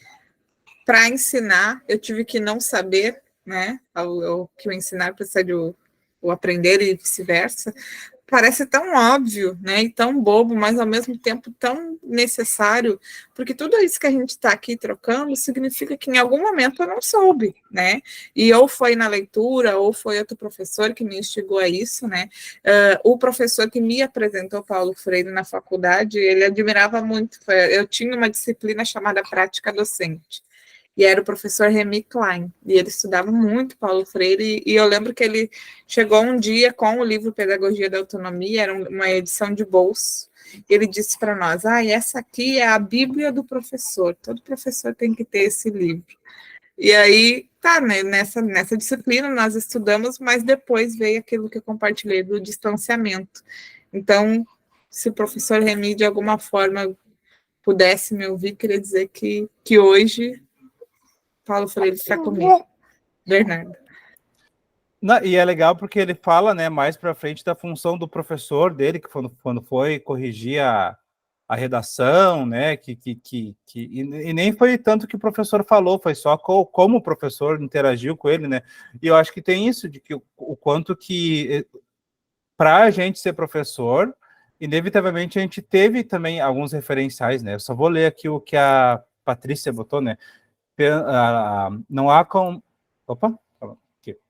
para ensinar eu tive que não saber, né? Que o ensinar precede o aprender e vice-versa. Parece tão óbvio, né? E tão bobo, mas ao mesmo tempo tão necessário, porque tudo isso que a gente está aqui trocando significa que em algum momento eu não soube, né? E ou foi na leitura, ou foi outro professor que me instigou a isso, né? O professor que me apresentou Paulo Freire na faculdade, ele admirava muito. Eu tinha uma disciplina chamada prática docente. E era o professor Remy Klein, e ele estudava muito Paulo Freire, e eu lembro que ele chegou um dia com o livro Pedagogia da Autonomia, era uma edição de bolso, e ele disse para nós, essa aqui é a Bíblia do professor, todo professor tem que ter esse livro. E aí, né, nessa disciplina nós estudamos, mas depois veio aquilo que eu compartilhei do distanciamento. Então, se o professor Remy, de alguma forma, pudesse me ouvir, queria dizer que hoje Paulo Freire está comigo. Bernardo. Não, e é legal porque ele fala, né, mais para frente da função do professor dele, que quando foi corrigir a redação, né, e nem foi tanto que o professor falou, foi só como o professor interagiu com ele, né, e eu acho que tem isso, de que o quanto que, para a gente ser professor, inevitavelmente a gente teve também alguns referenciais, né, eu só vou ler aqui o que a Patrícia botou, né, não há como... Opa!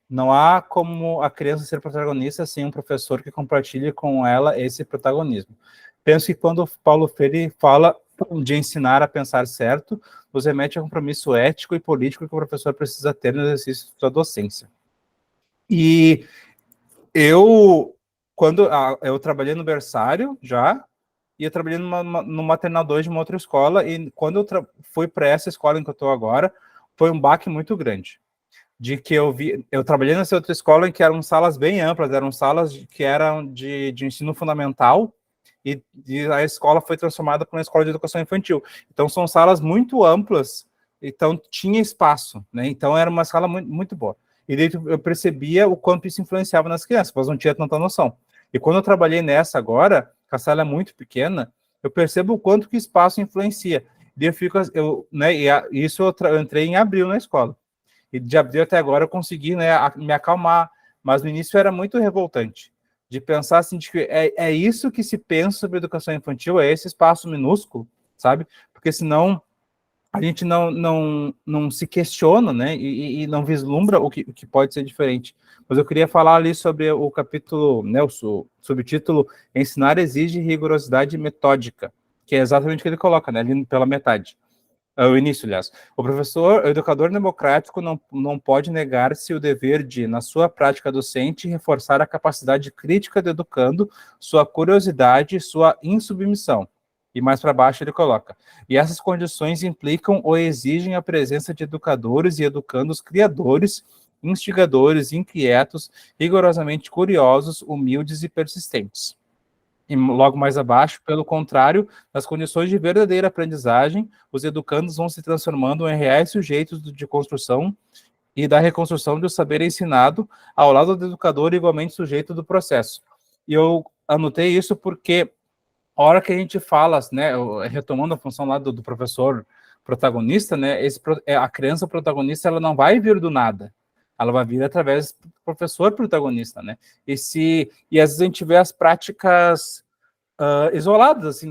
Não há como a criança ser protagonista sem um professor que compartilhe com ela esse protagonismo. Penso que quando Paulo Freire fala de ensinar a pensar certo, nos remete a um compromisso ético e político que o professor precisa ter no exercício da docência. E quando eu trabalhei no berçário já, e eu trabalhei no maternal 2 de uma outra escola, e quando eu fui para essa escola em que eu estou agora, foi um baque muito grande. De que eu trabalhei nessa outra escola em que eram salas bem amplas, eram salas que eram de ensino fundamental, e a escola foi transformada para uma escola de educação infantil. Então, são salas muito amplas, então tinha espaço, né? Então, era uma sala muito, muito boa. E daí eu percebia o quanto isso influenciava nas crianças, mas não tinha tanta noção. E quando eu trabalhei nessa agora, que a sala é muito pequena, eu percebo o quanto que espaço influencia. E isso eu entrei em abril na escola. E de abril até agora eu consegui, né, me acalmar, mas no início era muito revoltante, de pensar assim, de que é isso que se pensa sobre educação infantil, é esse espaço minúsculo, sabe? Porque senão a gente não se questiona, né, e não vislumbra o que pode ser diferente. Mas eu queria falar ali sobre o capítulo, né, o subtítulo Ensinar exige rigorosidade metódica, que é exatamente o que ele coloca, né, ali pela metade. O início, aliás. O educador democrático não pode negar-se o dever de, na sua prática docente, reforçar a capacidade crítica do educando, sua curiosidade e sua insubmissão. E mais para baixo ele coloca. E essas condições implicam ou exigem a presença de educadores e educandos criadores, instigadores, inquietos, rigorosamente curiosos, humildes e persistentes. E logo mais abaixo, pelo contrário, nas condições de verdadeira aprendizagem, os educandos vão se transformando em reais sujeitos de construção e da reconstrução do saber ensinado, ao lado do educador igualmente sujeito do processo. E eu anotei isso porque a hora que a gente fala, né, retomando a função lá do professor protagonista, né, a criança protagonista ela não vai vir do nada. Ela vai vir através do professor protagonista, né? E às vezes a gente vê as práticas isoladas, assim,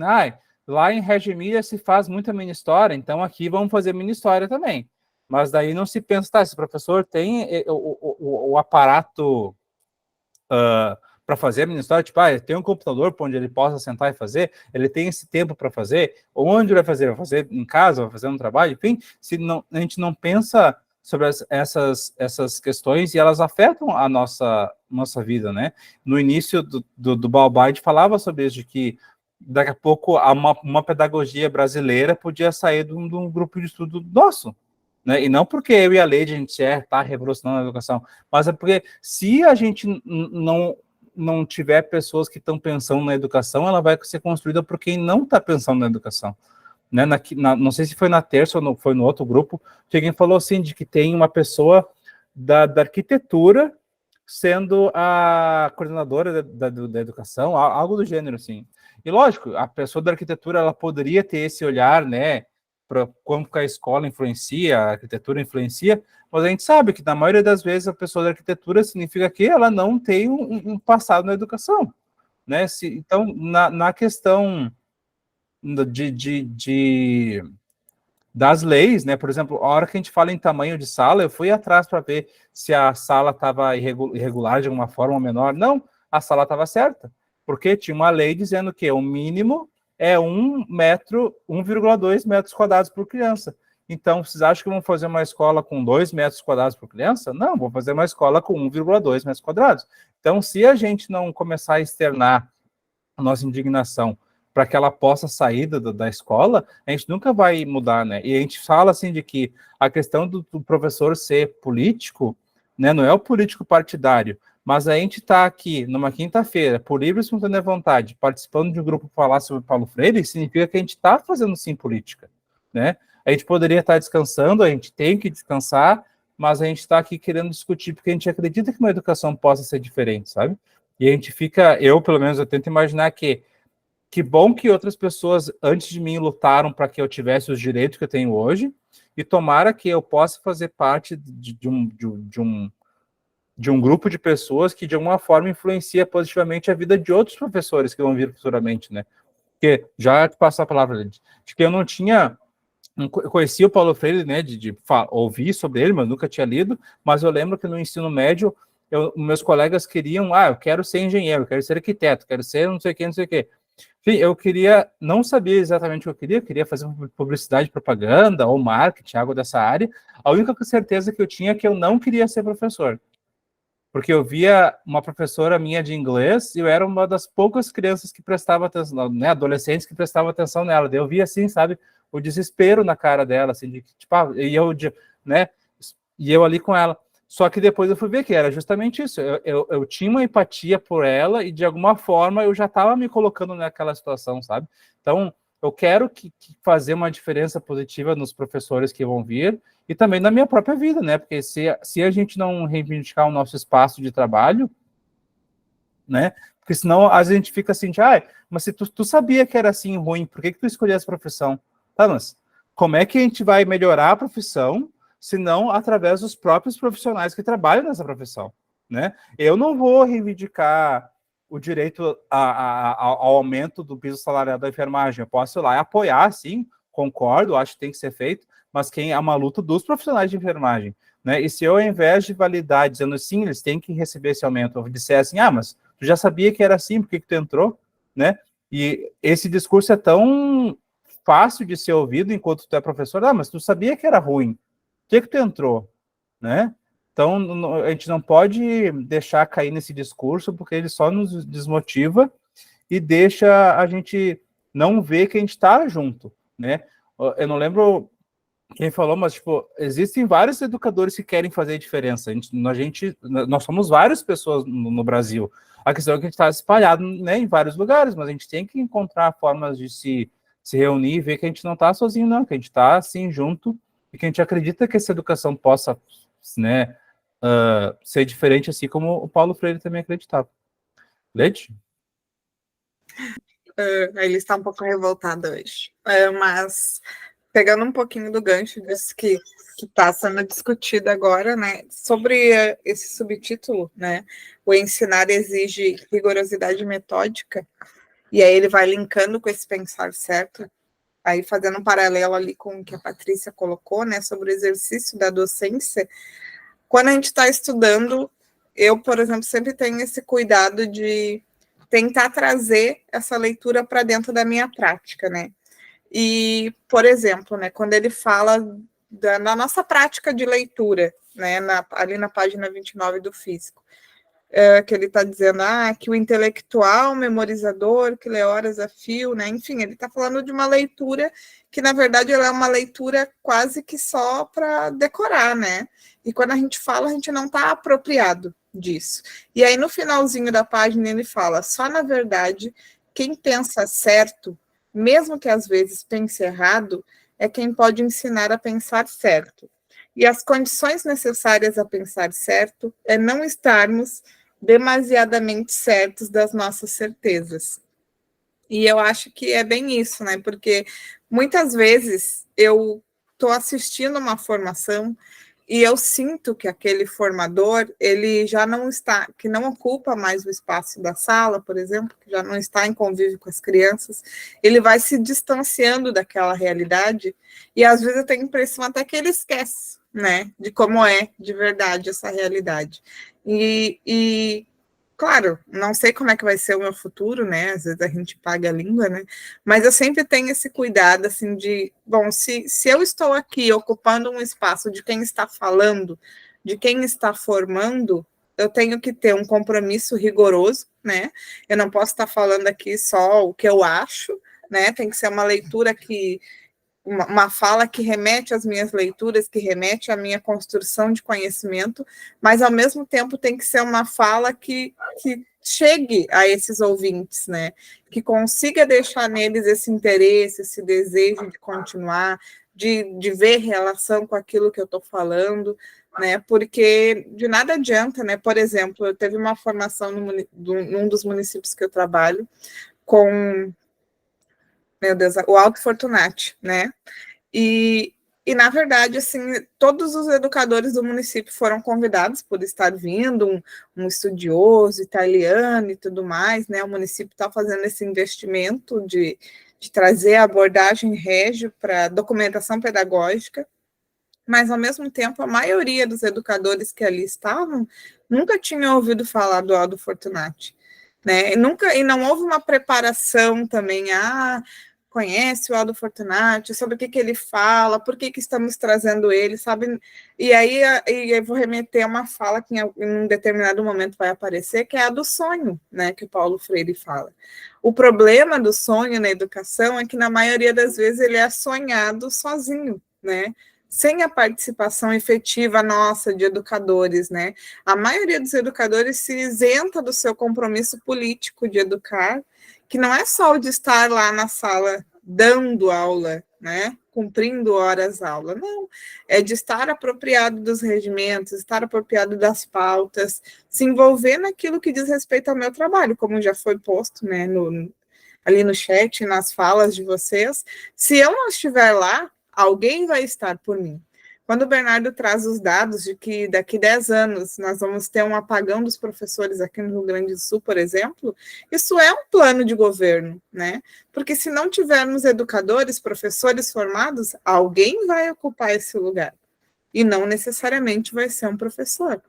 lá em Reggio Emilia se faz muita mini história, então aqui vamos fazer mini história também. Mas daí não se pensa, esse professor tem o aparato para fazer a mini história, tipo, tem um computador para onde ele possa sentar e fazer, ele tem esse tempo para fazer, onde vai fazer? Vai fazer em casa, vai fazer no trabalho, enfim, a gente não pensa sobre essas questões, e elas afetam a nossa vida, né? No início do Baobá, a gente falava sobre isso, de que daqui a pouco uma pedagogia brasileira podia sair de um grupo de estudo nosso, né? E não porque eu e a Leide, a gente está revolucionando a educação, mas é porque se a gente não tiver pessoas que estão pensando na educação, ela vai ser construída por quem não está pensando na educação. Né, não sei se foi na terça ou foi no outro grupo, que alguém falou assim, de que tem uma pessoa da arquitetura sendo a coordenadora da educação, algo do gênero, assim. E lógico, a pessoa da arquitetura ela poderia ter esse olhar, né, para como que a escola influencia, a arquitetura influencia, mas a gente sabe que na maioria das vezes a pessoa da arquitetura significa que ela não tem um passado na educação, né? Então, na questão das leis, né? Por exemplo, a hora que a gente fala em tamanho de sala, eu fui atrás para ver se a sala estava irregular de alguma forma ou menor. Não, a sala estava certa, porque tinha uma lei dizendo que o mínimo é 1,2 metros quadrados por criança. Então, vocês acham que vão fazer uma escola com 2 metros quadrados por criança? Não, vão fazer uma escola com 1,2 metros quadrados. Então, se a gente não começar a externar a nossa indignação para que ela possa sair da escola, a gente nunca vai mudar, né? E a gente fala assim de que a questão do professor ser político, né, não é o político partidário, mas a gente está aqui numa quinta-feira, por livre e espontânea vontade, participando de um grupo para falar sobre Paulo Freire, significa que a gente está fazendo sim política, né? A gente poderia estar descansando, a gente tem que descansar, mas a gente está aqui querendo discutir porque a gente acredita que uma educação possa ser diferente, sabe? E a gente fica, eu pelo menos, eu tento imaginar que bom que outras pessoas antes de mim lutaram para que eu tivesse os direitos que eu tenho hoje, e tomara que eu possa fazer parte de um grupo de pessoas que de alguma forma influencia positivamente a vida de outros professores que vão vir futuramente, né? Porque, já te passo a palavra, de que eu não conhecia o Paulo Freire, né, de ouvir sobre ele, mas nunca tinha lido, mas eu lembro que no ensino médio, meus colegas queriam, eu quero ser engenheiro, quero ser arquiteto, quero ser não sei o que, não sei o que. Enfim, não sabia exatamente o que eu queria fazer publicidade, propaganda ou marketing, algo dessa área. A única certeza que eu tinha é que eu não queria ser professor. Porque eu via uma professora minha de inglês e eu era uma das poucas crianças que prestava atenção, né, adolescentes que prestavam atenção nela. Daí eu via, assim, sabe, o desespero na cara dela, assim, de tipo, e eu ali com ela. Só que depois eu fui ver que era justamente isso. Eu tinha uma empatia por ela e, de alguma forma, eu já estava me colocando naquela situação, sabe? Então, eu quero fazer uma diferença positiva nos professores que vão vir e também na minha própria vida, né? Porque se a gente não reivindicar o nosso espaço de trabalho, né? Porque senão a gente fica assim, mas se tu sabia que era assim ruim, por que tu escolheu essa profissão? Tá, mas como é que a gente vai melhorar a profissão se não através dos próprios profissionais que trabalham nessa profissão, né? Eu não vou reivindicar o direito ao aumento do piso salarial da enfermagem. Eu posso ir lá e apoiar, sim, concordo, acho que tem que ser feito, mas quem é uma luta dos profissionais de enfermagem, né? E se eu, ao invés de validar, dizendo sim, eles têm que receber esse aumento, eu disser assim, mas tu já sabia que era assim, por que tu entrou, né? E esse discurso é tão fácil de ser ouvido enquanto tu é professor, mas tu sabia que era ruim, que tu entrou, né? Então, a gente não pode deixar cair nesse discurso, porque ele só nos desmotiva e deixa a gente não ver que a gente está junto, né? Eu não lembro quem falou, mas, tipo, existem vários educadores que querem fazer diferença. Nós somos várias pessoas no Brasil. A questão é que a gente está espalhado, né, em vários lugares, mas a gente tem que encontrar formas de se reunir e ver que a gente não está sozinho, não, que a gente está, assim, junto, e que a gente acredita que essa educação possa, né, ser diferente, assim como o Paulo Freire também acreditava. Leite? Ele está um pouco revoltado hoje. Mas, pegando um pouquinho do gancho disso que está sendo discutido agora, né, sobre esse subtítulo, né, o ensinar exige rigorosidade metódica, e aí ele vai linkando com esse pensar certo, aí fazendo um paralelo ali com o que a Patrícia colocou, né, sobre o exercício da docência. Quando a gente está estudando, eu, por exemplo, sempre tenho esse cuidado de tentar trazer essa leitura para dentro da minha prática, né? E, por exemplo, né, quando ele fala da nossa prática de leitura, né, ali na página 29 do Físico, que ele está dizendo que o intelectual memorizador, que lê horas a fio, né? Enfim, ele está falando de uma leitura que, na verdade, ela é uma leitura quase que só para decorar, né? E quando a gente fala, a gente não está apropriado disso. E aí, no finalzinho da página, ele fala, só na verdade, quem pensa certo, mesmo que às vezes pense errado, é quem pode ensinar a pensar certo. E as condições necessárias a pensar certo é não estarmos demasiadamente certos das nossas certezas. E eu acho que é bem isso, né? Porque muitas vezes eu estou assistindo uma formação e eu sinto que aquele formador, ele já não está, que não ocupa mais o espaço da sala, por exemplo, que já não está em convívio com as crianças, ele vai se distanciando daquela realidade, e às vezes eu tenho a impressão até que ele esquece, né, de como é de verdade essa realidade. E claro, não sei como é que vai ser o meu futuro, né? Às vezes a gente paga a língua, né? Mas eu sempre tenho esse cuidado, assim, de... Bom, se eu estou aqui ocupando um espaço de quem está falando, de quem está formando, eu tenho que ter um compromisso rigoroso, né? Eu não posso estar falando aqui só o que eu acho, né? Tem que ser uma leitura que... Uma fala que remete às minhas leituras, que remete à minha construção de conhecimento, mas, ao mesmo tempo, tem que ser uma fala que chegue a esses ouvintes, né? Que consiga deixar neles esse interesse, esse desejo de continuar, de ver relação com aquilo que eu estou falando, né? Porque de nada adianta, né? Por exemplo, eu teve uma formação num dos municípios que eu trabalho, com... Meu Deus, o Alto Fortunati, né? E, na verdade, assim, todos os educadores do município foram convidados por estar vindo, um estudioso italiano e tudo mais, né? O município está fazendo esse investimento de trazer a abordagem régio para documentação pedagógica, mas, ao mesmo tempo, a maioria dos educadores que ali estavam nunca tinham ouvido falar do Aldo Fortunati, né? E não houve uma preparação também, conhece o Aldo Fortunati, sobre o que ele fala, por que estamos trazendo ele, sabe? E aí eu vou remeter a uma fala que em um determinado momento vai aparecer, que é a do sonho, né, que o Paulo Freire fala. O problema do sonho na educação é que, na maioria das vezes, ele é sonhado sozinho, né? Sem a participação efetiva nossa de educadores, né? A maioria dos educadores se isenta do seu compromisso político de educar, que não é só o de estar lá na sala dando aula, né, cumprindo horas aula, não, é de estar apropriado dos regimentos, estar apropriado das pautas, se envolver naquilo que diz respeito ao meu trabalho, como já foi posto, né, ali no chat, nas falas de vocês. Se eu não estiver lá, alguém vai estar por mim. Quando o Bernardo traz os dados de que daqui 10 anos nós vamos ter um apagão dos professores aqui no Rio Grande do Sul, por exemplo, isso é um plano de governo, né? Porque se não tivermos educadores, professores formados, alguém vai ocupar esse lugar. E não necessariamente vai ser um professor,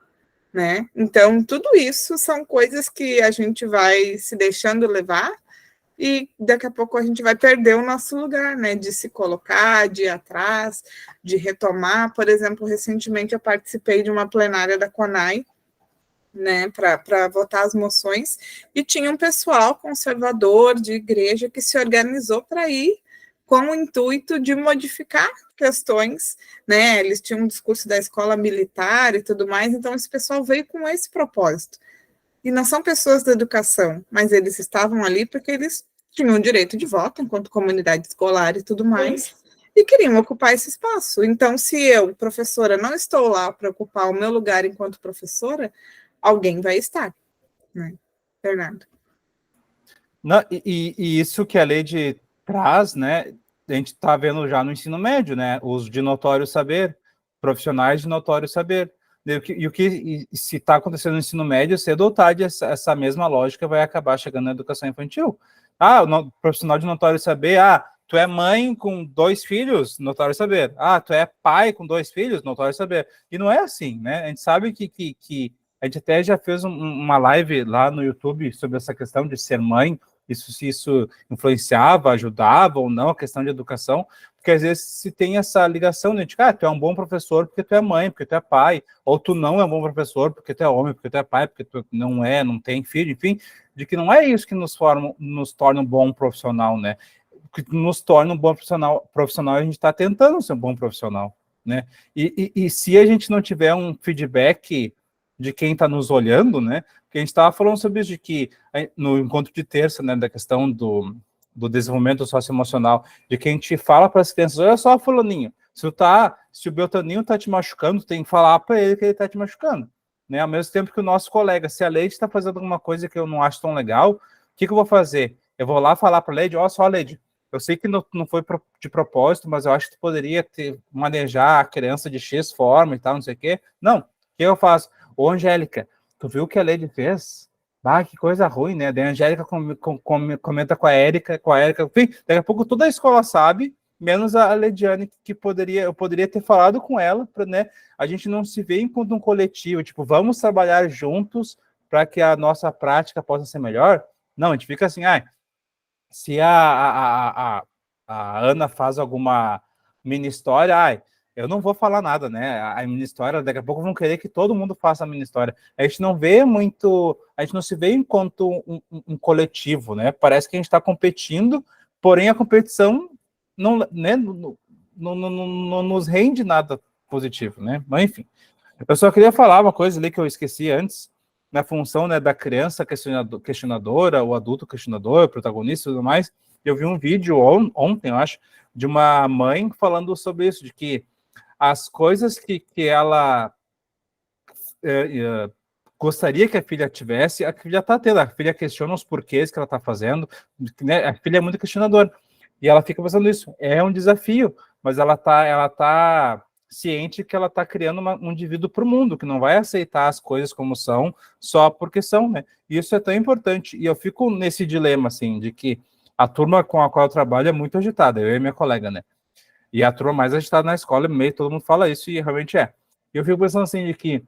né? Então, tudo isso são coisas que a gente vai se deixando levar, e daqui a pouco a gente vai perder o nosso lugar, né, de se colocar, de ir atrás, de retomar. Por exemplo, recentemente eu participei de uma plenária da CONAI, né, para votar as moções, e tinha um pessoal conservador de igreja que se organizou para ir com o intuito de modificar questões, né, eles tinham um discurso da escola militar e tudo mais, então esse pessoal veio com esse propósito. E não são pessoas da educação, mas eles estavam ali porque eles tinham direito de voto enquanto comunidade escolar e tudo mais, e queriam ocupar esse espaço. Então, se eu, professora, não estou lá para ocupar o meu lugar enquanto professora, alguém vai estar, né, Bernardo? Não, e isso que a lei traz, né, a gente está vendo já no ensino médio, né, uso de notório saber, profissionais de notório saber. E o que se está acontecendo no ensino médio, cedo ou tarde, essa mesma lógica vai acabar chegando na educação infantil. O profissional de notório saber, tu é mãe com 2 filhos, notório saber. Tu é pai com 2 filhos, notório saber. E não é assim, né? A gente sabe que a gente até já fez uma live lá no YouTube sobre essa questão de ser mãe, se isso influenciava, ajudava ou não a questão de educação, porque às vezes se tem essa ligação, né, de que tu é um bom professor porque tu é mãe, porque tu é pai, ou tu não é um bom professor porque tu é homem, porque tu é pai, porque tu não tem filho, enfim, de que não é isso que nos torna um bom profissional, né? O que nos torna um bom profissional, a gente está tentando ser um bom profissional, né? E se a gente não tiver um feedback de quem está nos olhando, né? Porque a gente estava falando sobre isso, de que no encontro de terça, né, da questão do desenvolvimento socioemocional, de que a gente fala para as crianças, olha só, fulaninho, se o Beltaninho está te machucando, tem que falar para ele que ele está te machucando, né? Ao mesmo tempo que o nosso colega, se a Leite está fazendo alguma coisa que eu não acho tão legal, o que eu vou fazer? eu vou lá falar para a Lady, ó, só, Lady, eu sei que não foi de propósito, mas eu acho que tu poderia manejar a criança de X forma e tal, não sei o quê. Não, o que eu faço? Ô, Angélica, tu viu o que a Lady fez? Ah, que coisa ruim, né? Daí a Angélica comenta com a Érica, enfim, daqui a pouco toda a escola sabe, menos a Lediane, que eu poderia ter falado com ela, né? A gente não se vê enquanto um coletivo, tipo, vamos trabalhar juntos para que a nossa prática possa ser melhor. Não, a gente fica assim, se a Ana faz alguma mini história, eu não vou falar nada, né? A mini história, daqui a pouco vão querer que todo mundo faça a mini história. A gente não vê muito, a gente não se vê enquanto um coletivo, né? Parece que a gente está competindo, porém a competição não, né, não nos rende nada positivo, né? Mas enfim, eu só queria falar uma coisa ali que eu esqueci antes, na função, né, da criança questionadora, o adulto questionador, o protagonista e tudo mais. Eu vi um vídeo ontem, eu acho, de uma mãe falando sobre isso, de que as coisas que ela gostaria que a filha tivesse, a filha está tendo. A filha questiona os porquês que ela está fazendo, né? A filha é muito questionadora. E ela fica pensando isso. É um desafio, mas ela tá ciente que ela está criando um indivíduo para o mundo, que não vai aceitar as coisas como são, só porque são, né? E isso é tão importante. E eu fico nesse dilema, assim, de que a turma com a qual eu trabalho é muito agitada, eu e minha colega, né? E a turma mais agitada na escola, meio todo mundo fala isso, e realmente é. E eu fico pensando assim, de que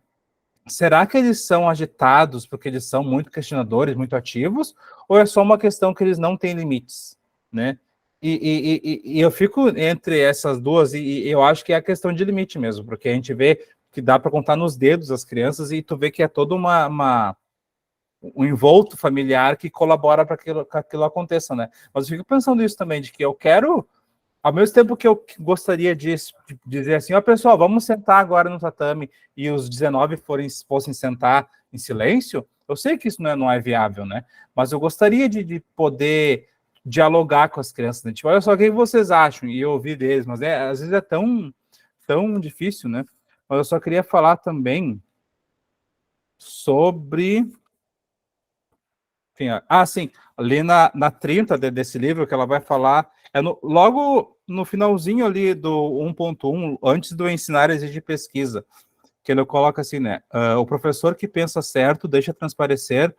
será que eles são agitados porque eles são muito questionadores, muito ativos, ou é só uma questão que eles não têm limites, né? E eu fico entre essas duas, e eu acho que é a questão de limite mesmo, porque a gente vê que dá para contar nos dedos as crianças, e tu vê que é todo um envolto familiar que colabora para que aquilo aconteça, né? Mas eu fico pensando isso também, de que eu quero, ao mesmo tempo que eu gostaria de dizer assim, ó, pessoal, vamos sentar agora no tatame, e os 19 fossem sentar em silêncio, eu sei que isso não é viável, né? Mas eu gostaria de poder dialogar com as crianças, né? Tipo, olha só, o que vocês acham? E eu ouvir deles, mas às vezes é tão difícil, né? Mas eu só queria falar também sobre... Enfim, sim, ali na 30 desse livro que ela vai falar, logo no finalzinho ali do 1.1, antes do ensinar exige pesquisa, que ele coloca assim, né, o professor que pensa certo deixa transparecer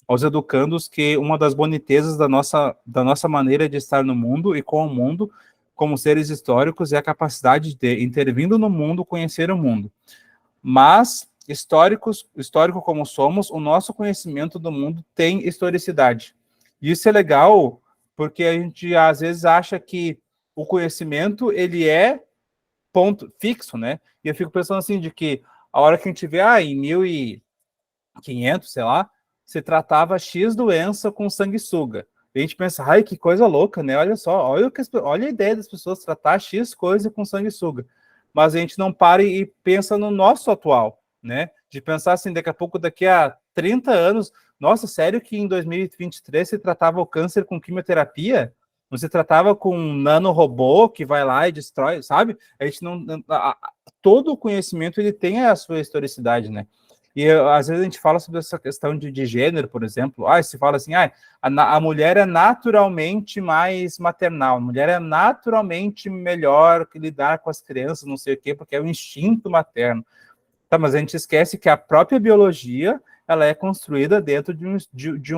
aos educandos que uma das bonitezas da nossa maneira de estar no mundo e com o mundo, como seres históricos, é a capacidade de, intervindo no mundo, conhecer o mundo. Mas, histórico como somos, o nosso conhecimento do mundo tem historicidade. E isso é legal, porque a gente às vezes acha que o conhecimento, ele é ponto fixo, né? E eu fico pensando assim, de que a hora que a gente vê, em 1500, sei lá, se tratava X doença com sanguessuga. E a gente pensa, ai, que coisa louca, né? Olha só, olha a ideia das pessoas tratar X coisa com sanguessuga. Mas a gente não para e pensa no nosso atual, né? De pensar assim, daqui a 30 anos, nossa, sério que em 2023 se tratava o câncer com quimioterapia? Não se tratava com um nanorobô que vai lá e destrói, sabe? A gente não... todo o conhecimento, ele tem a sua historicidade, né? E às vezes a gente fala sobre essa questão de gênero, por exemplo. Se fala assim, a mulher é naturalmente mais maternal, a mulher é naturalmente melhor que lidar com as crianças, não sei o quê, porque é o instinto materno. Tá, mas a gente esquece que a própria biologia, ela é construída dentro de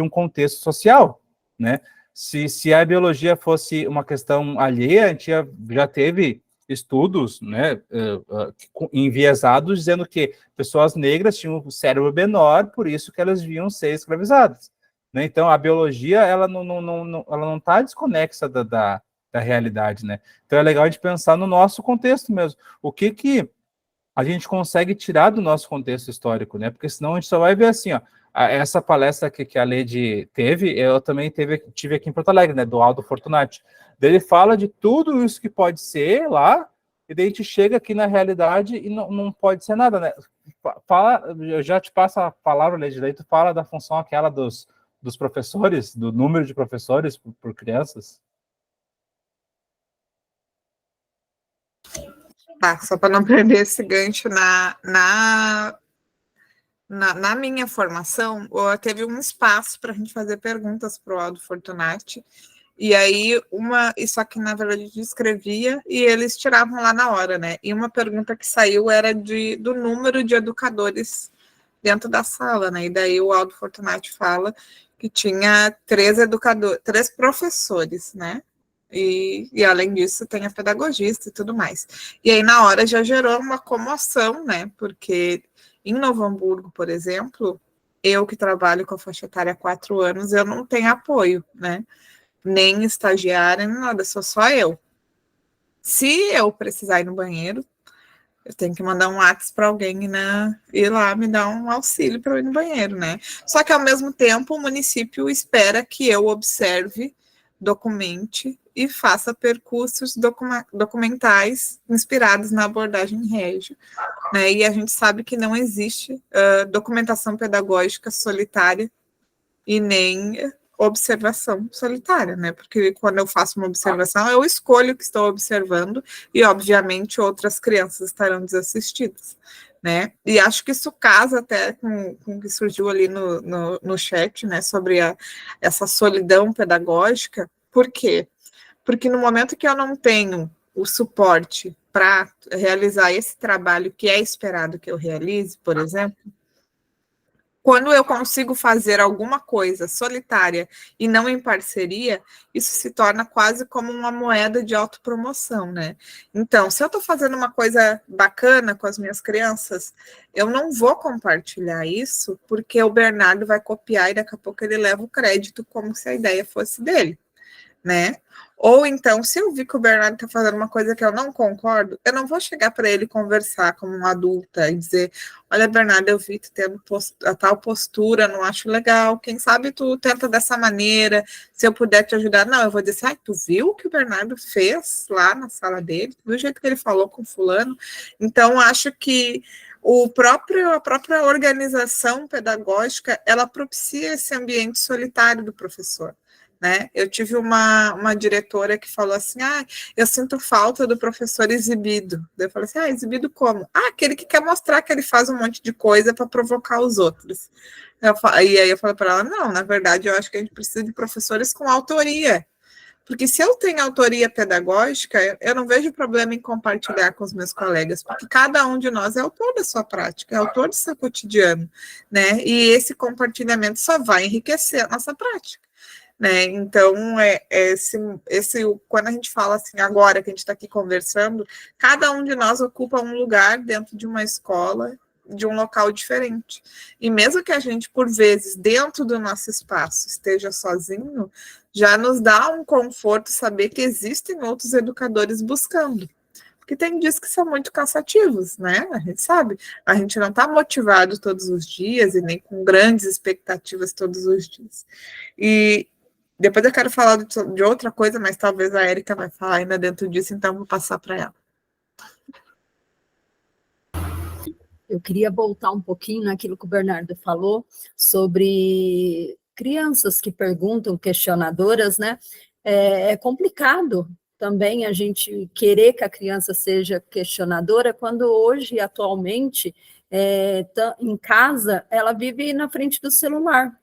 um contexto social, né? Se a biologia fosse uma questão alheia, a gente já teve estudos, né, enviesados, dizendo que pessoas negras tinham o cérebro menor, por isso que elas deviam ser escravizadas, né? Então, a biologia, ela não está desconexa da realidade, né? Então, é legal a gente pensar no nosso contexto mesmo. O que a gente consegue tirar do nosso contexto histórico, né? Porque senão a gente só vai ver assim, ó, essa palestra que a Lady teve, eu também tive aqui em Porto Alegre, né, do Aldo Fortunati. Ele fala de tudo isso que pode ser lá, e daí a gente chega aqui na realidade e não pode ser nada, né? Eu já te passo a palavra, Lady, daí tu fala da função aquela dos professores, do número de professores por crianças. Tá, só para não perder esse gancho na minha formação, teve um espaço para a gente fazer perguntas para o Aldo Fortunati, e aí isso aqui na verdade a gente escrevia e eles tiravam lá na hora, né? E uma pergunta que saiu era do número de educadores dentro da sala, né? E daí o Aldo Fortunati fala que tinha 3 professores, né? E além disso tem a pedagogista e tudo mais. E aí na hora já gerou uma comoção, né? Porque em Novo Hamburgo, por exemplo, eu que trabalho com a faixa etária há 4 anos, eu não tenho apoio, né? Nem estagiária, nem nada, sou só eu. Se eu precisar ir no banheiro, eu tenho que mandar um WhatsApp para alguém ir lá me dar um auxílio para eu ir no banheiro, né? Só que, ao mesmo tempo, o município espera que eu observe, documente e faça percursos documentais inspirados na abordagem Régio, né? E a gente sabe que não existe documentação pedagógica solitária e nem observação solitária, né? Porque quando eu faço uma observação, eu escolho o que estou observando e, obviamente, outras crianças estarão desassistidas, né? E acho que isso casa até com o que surgiu ali no chat, né? Sobre essa solidão pedagógica. Por quê? Porque no momento que eu não tenho o suporte para realizar esse trabalho que é esperado que eu realize, por exemplo, quando eu consigo fazer alguma coisa solitária e não em parceria, isso se torna quase como uma moeda de autopromoção, né? Então, se eu estou fazendo uma coisa bacana com as minhas crianças, eu não vou compartilhar isso, porque o Bernardo vai copiar e daqui a pouco ele leva o crédito como se a ideia fosse dele, né? Ou então, se eu vi que o Bernardo está fazendo uma coisa que eu não concordo, eu não vou chegar para ele conversar como uma adulta e dizer: olha, Bernardo, eu vi tu tendo a tal postura, não acho legal, quem sabe tu tenta dessa maneira, se eu puder te ajudar. Não, eu vou dizer: ai, tu viu o que o Bernardo fez lá na sala dele? Tu viu o jeito que ele falou com fulano? Então, acho que a própria organização pedagógica, ela propicia esse ambiente solitário do professor. Né? Eu tive uma diretora que falou assim: eu sinto falta do professor exibido. Eu falei assim: exibido como? Aquele que quer mostrar que ele faz um monte de coisa para provocar os outros. E aí eu falei para ela: não, na verdade eu acho que a gente precisa de professores com autoria, porque se eu tenho autoria pedagógica, eu não vejo problema em compartilhar com os meus colegas, porque cada um de nós é autor da sua prática, é autor do seu cotidiano, né? E esse compartilhamento só vai enriquecer a nossa prática. Né? Então, quando a gente fala assim, agora que a gente está aqui conversando, cada um de nós ocupa um lugar dentro de uma escola, de um local diferente. E mesmo que a gente, por vezes, dentro do nosso espaço, esteja sozinho, já nos dá um conforto saber que existem outros educadores buscando. Porque tem dias que são muito cansativos, né? A gente sabe, a gente não está motivado todos os dias e nem com grandes expectativas todos os dias. E depois eu quero falar de outra coisa, mas talvez a Érica vai falar ainda dentro disso, então vou passar para ela. Eu queria voltar um pouquinho naquilo que o Bernardo falou sobre crianças que perguntam, questionadoras, né? É complicado também a gente querer que a criança seja questionadora, quando hoje, atualmente, em casa, ela vive na frente do celular.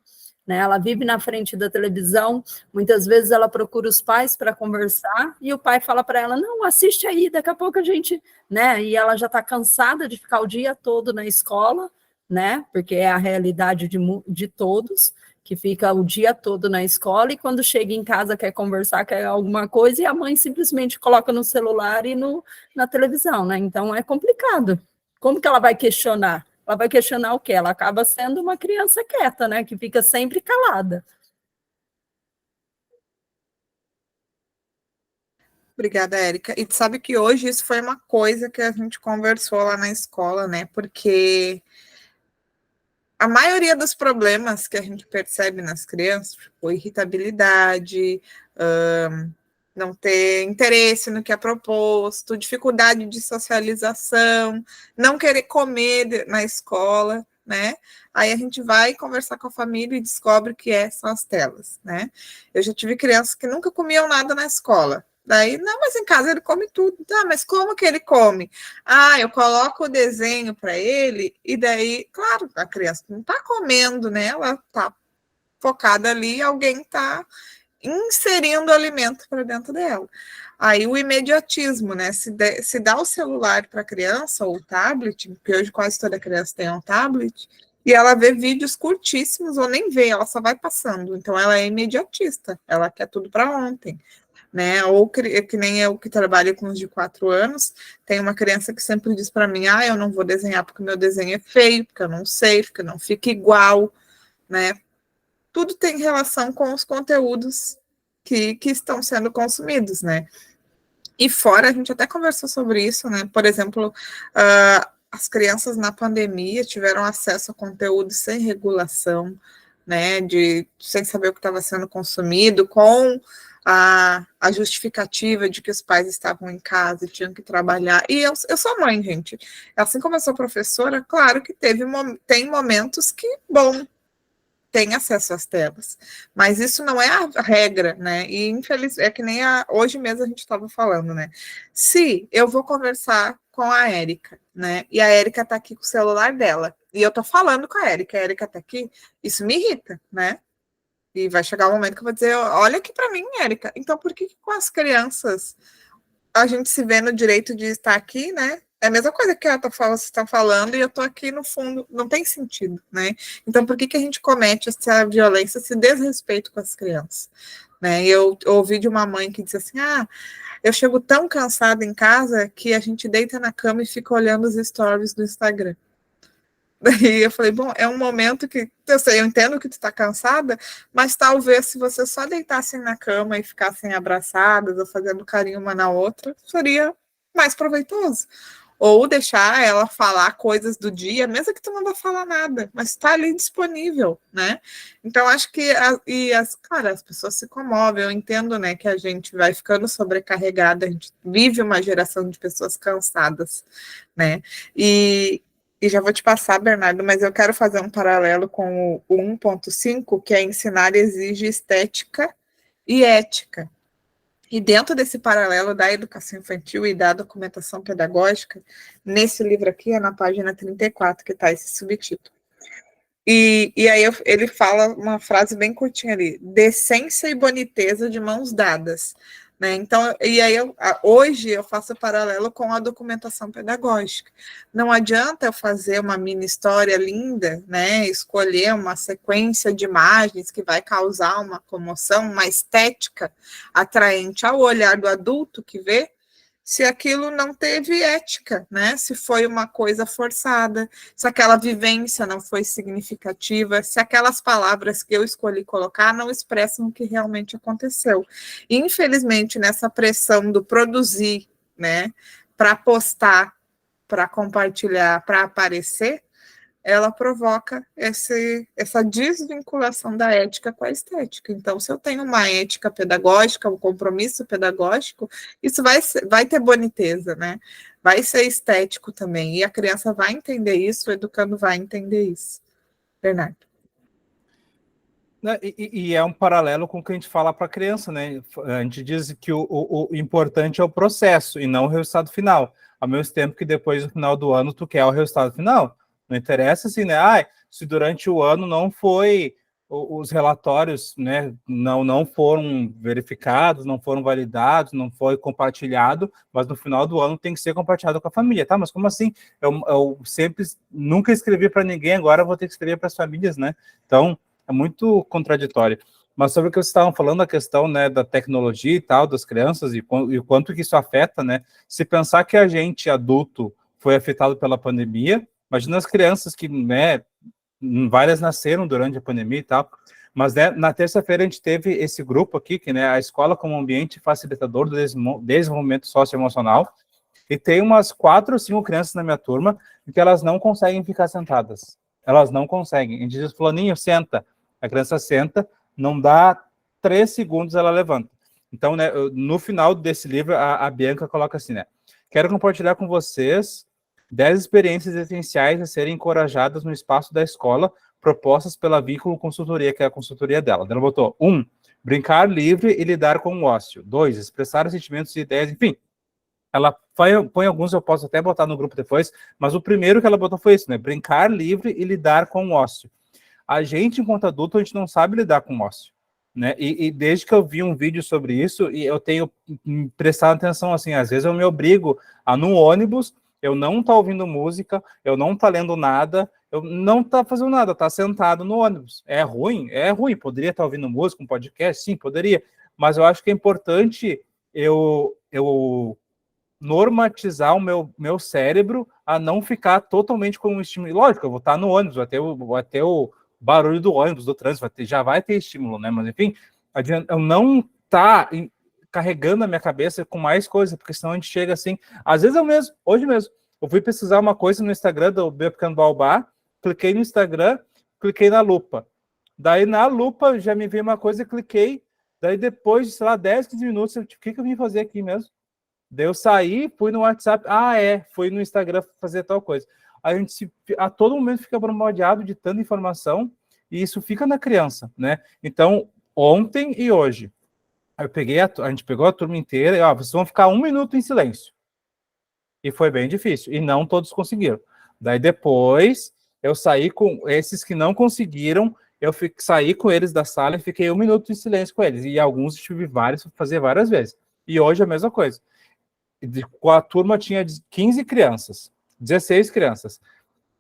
Né, ela vive na frente da televisão, muitas vezes ela procura os pais para conversar, e o pai fala para ela: não, assiste aí, daqui a pouco a gente, né, e ela já está cansada de ficar o dia todo na escola, né, porque é a realidade de todos, que fica o dia todo na escola, e quando chega em casa quer conversar, quer alguma coisa, e a mãe simplesmente coloca no celular e na televisão, né, então é complicado. Como que ela vai questionar? Ela vai questionar o quê? Ela acaba sendo uma criança quieta, né? Que fica sempre calada. Obrigada, Érica. E tu sabe que hoje isso foi uma coisa que a gente conversou lá na escola, né? Porque a maioria dos problemas que a gente percebe nas crianças, tipo irritabilidade, não ter interesse no que é proposto, dificuldade de socialização, não querer comer na escola, né? Aí a gente vai conversar com a família e descobre que são as telas, né? Eu já tive crianças que nunca comiam nada na escola, Daí, não, mas em casa ele come tudo. Tá, mas como que ele come? Ah, eu coloco o desenho para ele, e daí, claro, a criança não está comendo, né? Ela está focada ali, alguém está inserindo alimento para dentro dela. Aí o imediatismo, né? Se dá o celular para a criança, ou o tablet, porque hoje quase toda criança tem um tablet, e ela vê vídeos curtíssimos, ou nem vê, ela só vai passando. Então ela é imediatista, ela quer tudo para ontem. Né? Ou que nem eu que trabalho com os de 4 anos, tem uma criança que sempre diz para mim, eu não vou desenhar porque o meu desenho é feio, porque eu não sei, porque não fica igual, né? Tudo tem relação com os conteúdos que estão sendo consumidos, né? E fora, a gente até conversou sobre isso, né? Por exemplo, as crianças na pandemia tiveram acesso a conteúdo sem regulação, né? Sem saber o que estava sendo consumido, com a justificativa de que os pais estavam em casa e tinham que trabalhar. E eu sou mãe, gente. Assim como eu sou professora, claro que tem momentos que, bom, tem acesso às telas, mas isso não é a regra, né? E infelizmente é que nem hoje mesmo a gente estava falando, né? Se eu vou conversar com a Érica, né? E a Érica tá aqui com o celular dela, e eu tô falando com a Érica tá aqui, isso me irrita, né? E vai chegar um momento que eu vou dizer, olha aqui para mim, Érica. Então, por que com as crianças a gente se vê no direito de estar aqui, né? É a mesma coisa que vocês estão falando e eu estou aqui no fundo, não tem sentido, né? Então, por que a gente comete essa violência, esse desrespeito com as crianças? Né? Eu ouvi de uma mãe que disse assim, eu chego tão cansada em casa que a gente deita na cama e fica olhando os stories do Instagram. Daí eu falei, bom, é um momento que, eu entendo que tu está cansada, mas talvez se você só deitassem na cama e ficassem abraçadas ou fazendo carinho uma na outra, seria mais proveitoso. Ou deixar ela falar coisas do dia, mesmo que tu não vá falar nada, mas está ali disponível, né? Então, acho que, claro, as pessoas se comovem, eu entendo, né, que a gente vai ficando sobrecarregada, a gente vive uma geração de pessoas cansadas, né? E já vou te passar, Bernardo, mas eu quero fazer um paralelo com o 1.5, que é ensinar exige estética e ética. E dentro desse paralelo da educação infantil e da documentação pedagógica, nesse livro aqui, é na página 34, que está esse subtítulo. E aí ele fala uma frase bem curtinha ali, decência e boniteza de mãos dadas. Né? Então, e aí hoje eu faço paralelo com a documentação pedagógica. Não adianta eu fazer uma mini história linda, né? Escolher uma sequência de imagens que vai causar uma comoção, uma estética atraente ao olhar do adulto que vê, se aquilo não teve ética, né? Se foi uma coisa forçada, se aquela vivência não foi significativa, se aquelas palavras que eu escolhi colocar não expressam o que realmente aconteceu. E, infelizmente, nessa pressão do produzir, né, para postar, para compartilhar, para aparecer, ela provoca essa desvinculação da ética com a estética. Então, se eu tenho uma ética pedagógica, um compromisso pedagógico, isso vai ter boniteza, né? Vai ser estético também. E a criança vai entender isso, o educando vai entender isso. Bernardo. E é um paralelo com o que a gente fala para a criança, né? A gente diz que o importante é o processo e não o resultado final. Ao mesmo tempo que depois do final do ano tu quer o resultado final. Não interessa assim, né? Se durante o ano não foi, os relatórios, né, não foram verificados, não foram validados, não foi compartilhado, mas no final do ano tem que ser compartilhado com a família, tá? Mas como assim? Eu sempre, nunca escrevi para ninguém, agora vou ter que escrever para as famílias, né? Então, é muito contraditório. Mas sobre o que vocês estavam falando, a questão, né, da tecnologia e tal, das crianças, e o quanto que isso afeta, né? Se pensar que a gente, adulto, foi afetado pela pandemia, imagina as crianças que, né, várias nasceram durante a pandemia e tal, mas, né, na terça-feira a gente teve esse grupo aqui, que, né, a escola como ambiente facilitador do desenvolvimento socioemocional, e tem umas 4 ou 5 crianças na minha turma que elas não conseguem ficar sentadas. Elas não conseguem. A gente diz, fulaninho, senta. A criança senta, não dá 3 segundos, ela levanta. Então, né, no final desse livro, a Bianca coloca assim, né, quero compartilhar com vocês 10 experiências essenciais a serem encorajadas no espaço da escola, propostas pela Vínculo Consultoria, que é a consultoria dela. Ela botou 1, brincar livre e lidar com o ócio. 2, expressar sentimentos e ideias, enfim. Ela põe alguns, eu posso até botar no grupo depois, mas o primeiro que ela botou foi isso, né? Brincar livre e lidar com o ócio. A gente, enquanto adulto, a gente não sabe lidar com o ócio, né? E desde que eu vi um vídeo sobre isso, e eu tenho prestado atenção, assim, às vezes eu me obrigo a, no ônibus, eu não tá ouvindo música, eu não tá lendo nada, eu não tá fazendo nada, tá sentado no ônibus. É ruim? É ruim. Poderia estar ouvindo música, um podcast? Sim, poderia. Mas eu acho que é importante eu normatizar o meu cérebro a não ficar totalmente com um estímulo. Lógico, eu vou estar no ônibus, vai ter o barulho do ônibus, do trânsito, já vai ter estímulo, né? Mas, enfim, eu não tá carregando a minha cabeça com mais coisa, porque senão a gente chega assim... Às vezes hoje mesmo, eu fui pesquisar uma coisa no Instagram do Meu Pequeno Baobá, cliquei no Instagram, cliquei na lupa. Daí, na lupa, já me veio uma coisa, cliquei, daí depois de, sei lá, 10, 15 minutos, o que eu vim fazer aqui mesmo? Daí eu saí, fui no WhatsApp, fui no Instagram fazer tal coisa. A gente a todo momento fica bombardeado de tanta informação e isso fica na criança, né? Então, ontem e hoje, a gente pegou a turma inteira e, vocês vão ficar 1 minuto em silêncio. E foi bem difícil, e não todos conseguiram. Daí depois, eu saí com esses que não conseguiram, saí com eles da sala e fiquei 1 minuto em silêncio com eles. E alguns tive fazer várias vezes. E hoje a mesma coisa. A turma tinha 15 crianças, 16 crianças.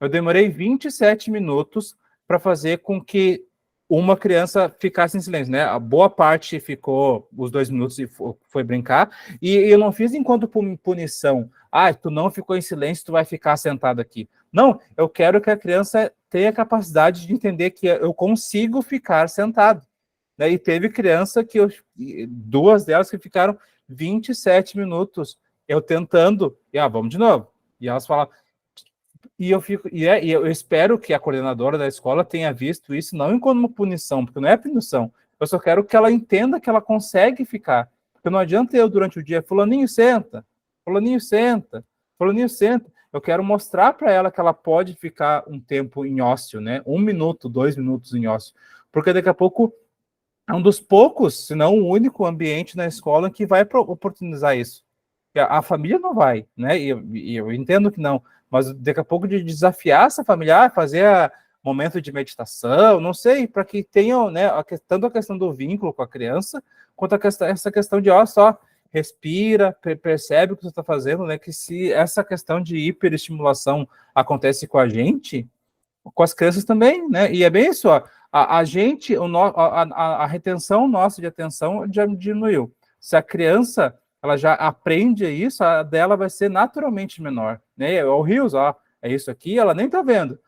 Eu demorei 27 minutos para fazer com que uma criança ficasse em silêncio, né? A boa parte ficou os 2 minutos e foi brincar. E eu não fiz enquanto punição. Tu não ficou em silêncio, tu vai ficar sentado aqui. Não, eu quero que a criança tenha a capacidade de entender que eu consigo ficar sentado. Né? E teve criança que 2 delas que ficaram 27 minutos eu tentando, vamos de novo. E elas falam, e eu espero que a coordenadora da escola tenha visto isso não como uma punição, porque não é punição. Eu só quero que ela entenda que ela consegue ficar. Porque não adianta eu, durante o dia, fulaninho senta, fulaninho senta, fulaninho senta. Eu quero mostrar para ela que ela pode ficar um tempo em ócio, né? 1 minuto, 2 minutos em ócio. Porque daqui a pouco é um dos poucos, se não o único ambiente na escola que vai oportunizar isso. A família não vai, né? E eu entendo que não, mas daqui a pouco de desafiar essa família, fazer momento de meditação, não sei, para que tenham, né, tanto a questão do vínculo com a criança, quanto essa questão de, só respira, percebe o que você está fazendo, né? Que se essa questão de hiperestimulação acontece com a gente, com as crianças também, né? E é bem isso, a gente, a retenção nossa de atenção já diminuiu. Se a criança ela já aprende isso, a dela vai ser naturalmente menor, né? É o Rios, é isso aqui, ela nem tá vendo.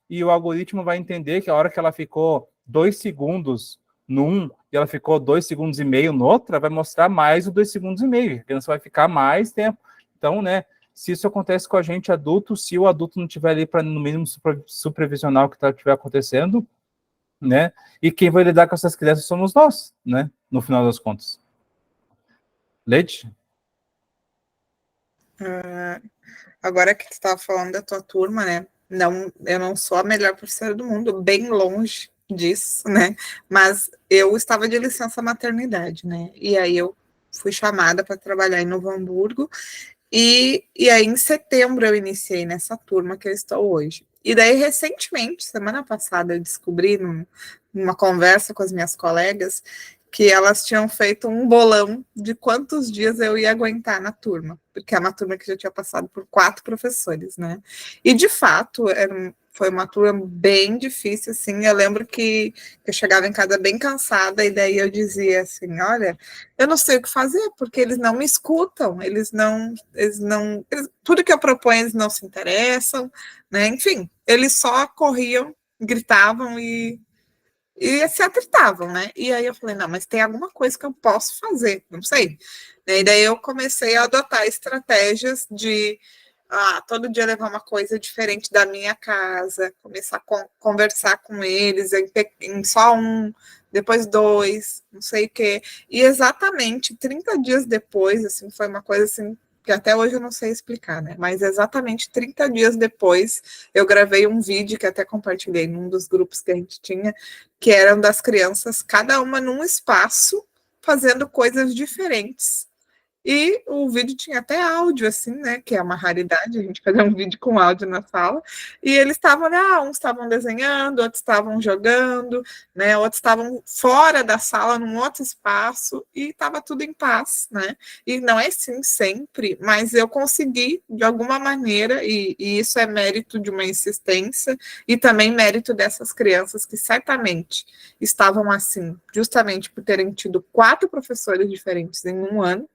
E o algoritmo vai entender que a hora que ela ficou 2 segundos num e ela ficou 2 segundos e meio no outra, vai mostrar mais o 2 segundos e meio. A criança vai ficar mais tempo. Então, né? Se isso acontece com a gente adulto, se o adulto não estiver ali para, no mínimo, supervisionar o que estiver acontecendo, né? E quem vai lidar com essas crianças somos nós, né? No final das contas. Leite? Agora que tu estava falando da tua turma, né? Não, eu não sou a melhor professora do mundo, bem longe disso, né? Mas eu estava de licença maternidade, né? E aí eu fui chamada para trabalhar em Novo Hamburgo. E aí, em setembro, eu iniciei nessa turma que eu estou hoje. E daí, recentemente, semana passada, eu descobri, numa conversa com as minhas colegas, que elas tinham feito um bolão de quantos dias eu ia aguentar na turma, porque é uma turma que já tinha passado por 4 professores, né? E, de fato, foi uma turma bem difícil, assim. Eu lembro que eu chegava em casa bem cansada, e daí eu dizia assim, olha, eu não sei o que fazer, porque eles não me escutam, tudo que eu proponho eles não se interessam, né? Enfim, eles só corriam, gritavam e se atritavam, né? E aí eu falei, não, mas tem alguma coisa que eu posso fazer, não sei. E daí eu comecei a adotar estratégias de todo dia levar uma coisa diferente da minha casa, começar a conversar com eles em só 1, depois 2, não sei o quê. E exatamente 30 dias depois, assim, foi uma coisa assim, que até hoje eu não sei explicar, né? Mas exatamente 30 dias depois, eu gravei um vídeo que até compartilhei num dos grupos que a gente tinha, que eram das crianças, cada uma num espaço, fazendo coisas diferentes. E o vídeo tinha até áudio, assim, né? Que é uma raridade, a gente fazer um vídeo com áudio na sala. E eles estavam, né? Uns estavam desenhando, outros estavam jogando, né? Outros estavam fora da sala, num outro espaço, e estava tudo em paz, né? E não é assim sempre, mas eu consegui, de alguma maneira, e isso é mérito de uma insistência, e também mérito dessas crianças que certamente estavam assim, justamente por terem tido 4 professores diferentes em um ano,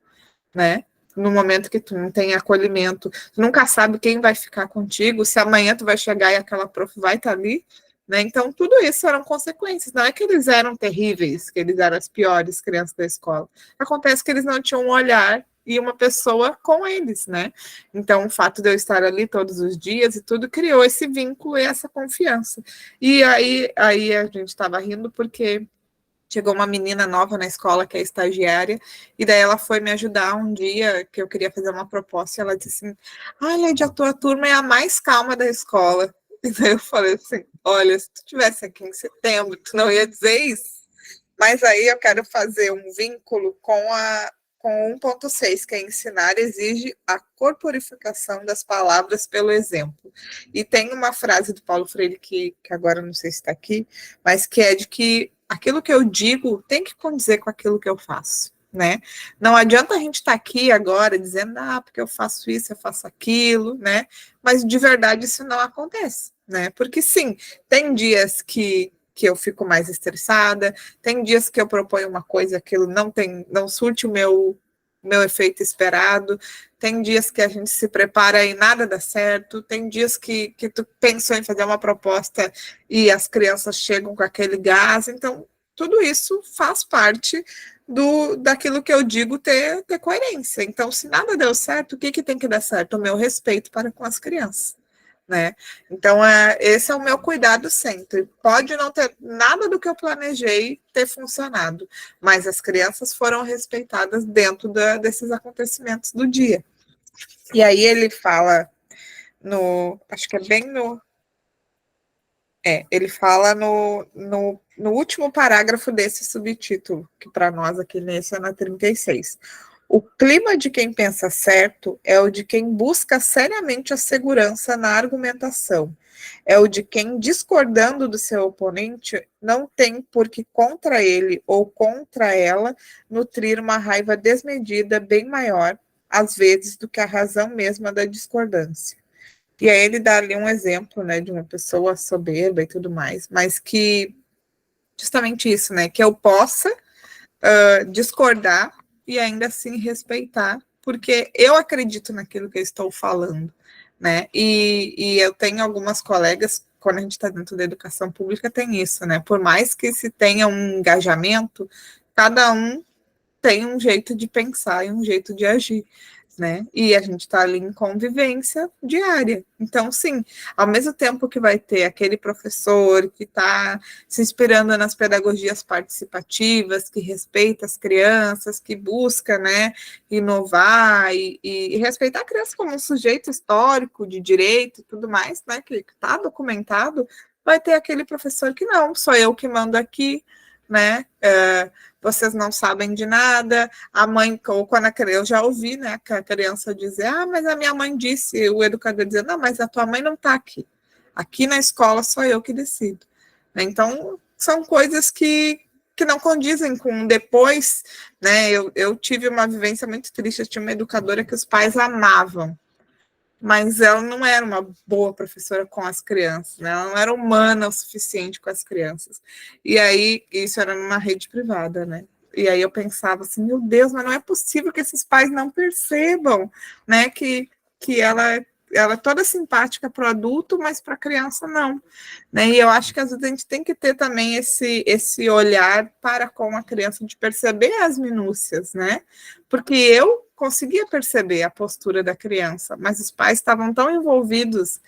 né? No momento que tu não tem acolhimento, tu nunca sabe quem vai ficar contigo, se amanhã tu vai chegar e aquela prof vai estar ali, né? Então, tudo isso eram consequências. Não é que eles eram terríveis, que eles eram as piores crianças da escola. Acontece que eles não tinham um olhar e uma pessoa com eles, né? Então, o fato de eu estar ali todos os dias e tudo criou esse vínculo e essa confiança. E aí a gente estava rindo porque chegou uma menina nova na escola, que é estagiária, e daí ela foi me ajudar um dia, que eu queria fazer uma proposta, e ela disse assim, Lady, a tua turma é a mais calma da escola. E daí eu falei assim, olha, se tu estivesse aqui em setembro, tu não ia dizer isso. Mas aí eu quero fazer um vínculo com 1.6, que é ensinar exige a corporificação das palavras pelo exemplo. E tem uma frase do Paulo Freire, que agora não sei se está aqui, mas que é de que aquilo que eu digo tem que condizer com aquilo que eu faço, né? Não adianta a gente estar aqui agora dizendo, porque eu faço isso, eu faço aquilo, né? Mas de verdade isso não acontece, né? Porque sim, tem dias que eu fico mais estressada, tem dias que eu proponho uma coisa, aquilo não surte o meu efeito esperado, tem dias que a gente se prepara e nada dá certo, tem dias que tu pensou em fazer uma proposta e as crianças chegam com aquele gás, então tudo isso faz parte daquilo que eu digo ter coerência. Então, se nada deu certo, o que tem que dar certo? O meu respeito para com as crianças, né? Então, esse é o meu cuidado sempre. Pode não ter nada do que eu planejei ter funcionado, mas as crianças foram respeitadas dentro desses acontecimentos do dia. E aí ele fala acho que é bem ele fala no último parágrafo desse subtítulo, que para nós aqui nesse é na 36. O clima de quem pensa certo é o de quem busca seriamente a segurança na argumentação. É o de quem, discordando do seu oponente, não tem por que contra ele ou contra ela nutrir uma raiva desmedida bem maior, às vezes, do que a razão mesma da discordância. E aí ele dá ali um exemplo, né, de uma pessoa soberba e tudo mais, mas que, justamente isso, né, que eu possa discordar e ainda assim respeitar, porque eu acredito naquilo que eu estou falando, né? E eu tenho algumas colegas, quando a gente está dentro da educação pública, tem isso, né? Por mais que se tenha um engajamento, cada um tem um jeito de pensar e um jeito de agir, né? E a gente está ali em convivência diária. Então, sim, ao mesmo tempo que vai ter aquele professor que está se inspirando nas pedagogias participativas, que respeita as crianças, que busca, né, inovar e respeitar a criança como um sujeito histórico de direito e tudo mais, né, que está documentado, vai ter aquele professor que não, sou eu que mando aqui, né, vocês não sabem de nada, a mãe, ou quando eu já ouvi, né, a criança dizer, mas a minha mãe disse, o educador dizer, não, mas a tua mãe não está aqui na escola sou eu que decido. Então, são coisas que não condizem com depois, né, eu tive uma vivência muito triste, eu tinha uma educadora que os pais amavam, mas ela não era uma boa professora com as crianças, né? Ela não era humana o suficiente com as crianças. E aí, isso era numa rede privada, né? E aí eu pensava assim, meu Deus, mas não é possível que esses pais não percebam, né? Que ela é toda simpática para o adulto, mas para a criança não, né? E eu acho que às vezes a gente tem que ter também esse olhar para com a criança, de perceber as minúcias, né? Porque eu conseguia perceber a postura da criança, mas os pais estavam tão envolvidos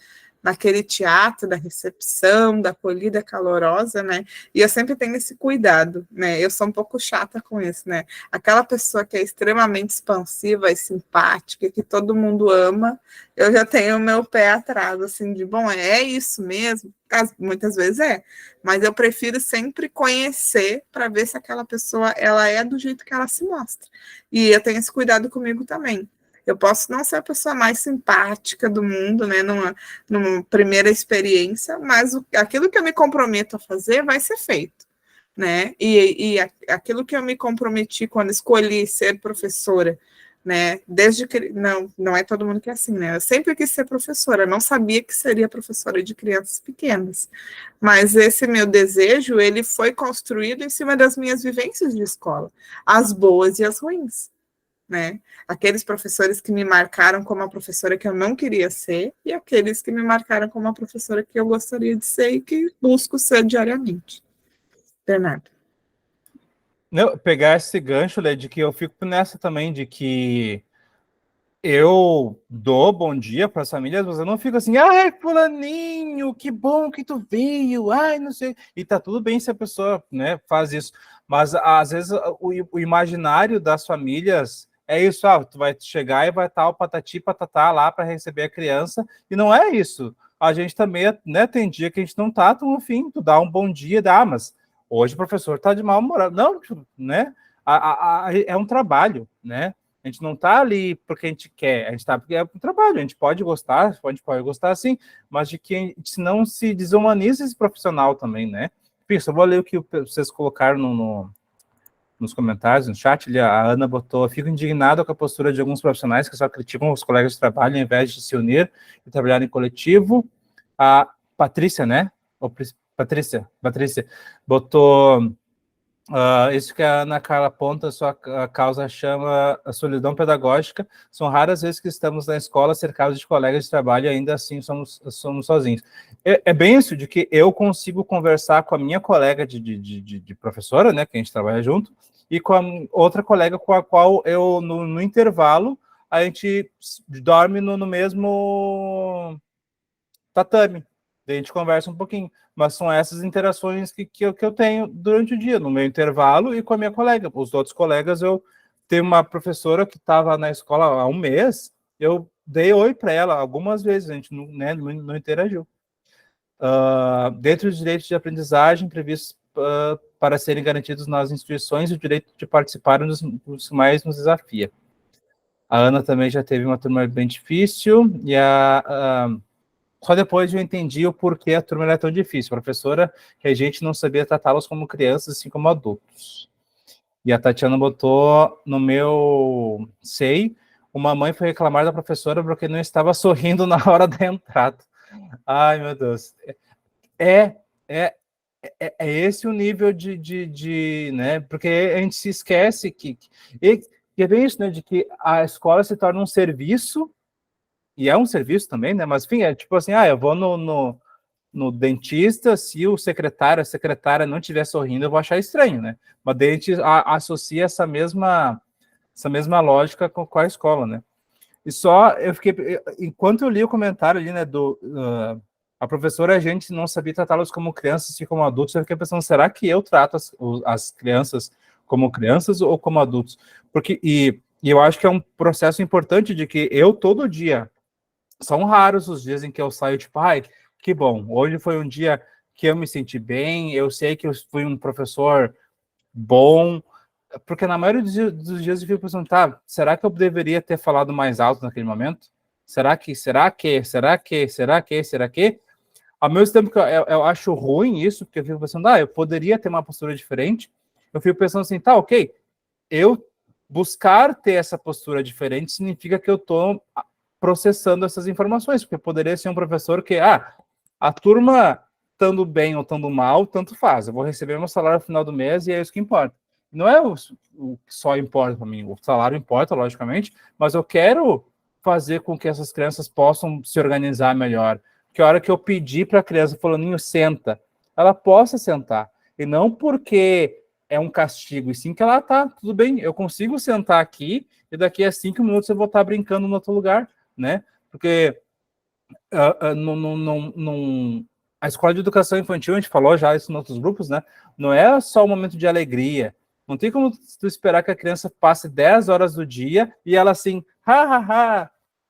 naquele teatro da recepção, da acolhida calorosa, né? E eu sempre tenho esse cuidado, né? Eu sou um pouco chata com isso, né? Aquela pessoa que é extremamente expansiva e simpática, que todo mundo ama, eu já tenho o meu pé atrás, assim, de, bom, é isso mesmo? Muitas vezes é, mas eu prefiro sempre conhecer para ver se aquela pessoa, ela é do jeito que ela se mostra. E eu tenho esse cuidado comigo também. Eu posso não ser a pessoa mais simpática do mundo, né, numa primeira experiência, mas aquilo que eu me comprometo a fazer vai ser feito, né? E aquilo que eu me comprometi quando escolhi ser professora, né? Desde que não é todo mundo que é assim, né? Eu sempre quis ser professora, não sabia que seria professora de crianças pequenas, mas esse meu desejo, ele foi construído em cima das minhas vivências de escola, as boas e as ruins, né? Aqueles professores que me marcaram como a professora que eu não queria ser e aqueles que me marcaram como a professora que eu gostaria de ser e que busco ser diariamente. Bernardo. Não, pegar esse gancho, Lê, de que eu fico nessa também, de que eu dou bom dia para as famílias, mas eu não fico assim, ai, fulaninho, que bom que tu veio, ai, não sei. E tá tudo bem se a pessoa, né, faz isso. Mas, às vezes, o imaginário das famílias é isso, tu vai chegar e vai estar o patati patatá lá para receber a criança, e não é isso. A gente também, né, tem dia que a gente não tá tão afim, tu dá um bom dia, mas hoje o professor tá de mal humorado. Não, né, é um trabalho, né? A gente não está ali porque a gente quer, a gente está porque é um trabalho, a gente pode gostar, a gente pode gostar sim, mas de que a gente não se desumaniza esse profissional também, né? Isso, eu vou ler o que vocês colocaram nos comentários, no chat, ali, a Ana botou, fico indignado com a postura de alguns profissionais que só criticam os colegas de trabalho ao invés de se unir e trabalhar em coletivo. A Patrícia, né? Patrícia, botou... isso que a Ana Carla aponta, sua causa chama a solidão pedagógica. São raras vezes que estamos na escola cercados de colegas de trabalho e ainda assim somos sozinhos. É bem isso, de que eu consigo conversar com a minha colega de professora, né, que a gente trabalha junto, e com a outra colega com a qual eu, no intervalo, a gente dorme no mesmo tatame. Daí a gente conversa um pouquinho. Mas são essas interações que eu tenho durante o dia, no meu intervalo e com a minha colega. Os outros colegas, eu tenho uma professora que estava na escola há um mês, eu dei oi para ela algumas vezes, a gente não interagiu. Dentre os direitos de aprendizagem previstos para serem garantidos nas instituições, o direito de participar dos que mais nos desafia. A Ana também já teve uma turma bem difícil, e só depois eu entendi o porquê a turma era tão difícil. Professora, que a gente não sabia tratá-los como crianças, assim como adultos. E a Tatiana botou no meu uma mãe foi reclamar da professora porque não estava sorrindo na hora da entrada. Ai, meu Deus. É esse o nível né? Porque a gente se esquece que é bem isso, né? De que a escola se torna um serviço, e é um serviço também, né? Mas, enfim, é tipo assim, eu vou no dentista, se o secretário, a secretária não estiver sorrindo, eu vou achar estranho, né? Mas daí a gente associa essa mesma lógica com a escola, né? E só, eu fiquei, enquanto eu li o comentário ali, né, a professora, a gente não sabia tratá-los como crianças, assim como adultos, eu fiquei pensando, será que eu trato as crianças como crianças ou como adultos? Porque, e eu acho que é um processo importante de que eu, todo dia, são raros os dias em que eu saio, tipo, ai, que bom, hoje foi um dia que eu me senti bem, eu sei que eu fui um professor bom, porque na maioria dos dias eu fico pensando, será que eu deveria ter falado mais alto naquele momento? Será que? Ao mesmo tempo que eu acho ruim isso, porque eu fico pensando, eu poderia ter uma postura diferente, eu fico pensando assim, ok, eu buscar ter essa postura diferente significa que eu estou processando essas informações, porque poderia ser um professor que, a turma estando bem ou estando mal, tanto faz, eu vou receber meu salário no final do mês e é isso que importa. Não é o que só importa para mim, o salário importa, logicamente, mas eu quero fazer com que essas crianças possam se organizar melhor, que a hora que eu pedir para a criança, fulaninho, senta, ela possa sentar, e não porque é um castigo, e sim que ela tudo bem, eu consigo sentar aqui, e daqui a 5 minutos eu vou estar brincando no outro lugar, né? Porque a escola de educação infantil, a gente falou já isso em outros grupos, né? Não é só um momento de alegria. Não tem como tu esperar que a criança passe 10 horas do dia e ela assim,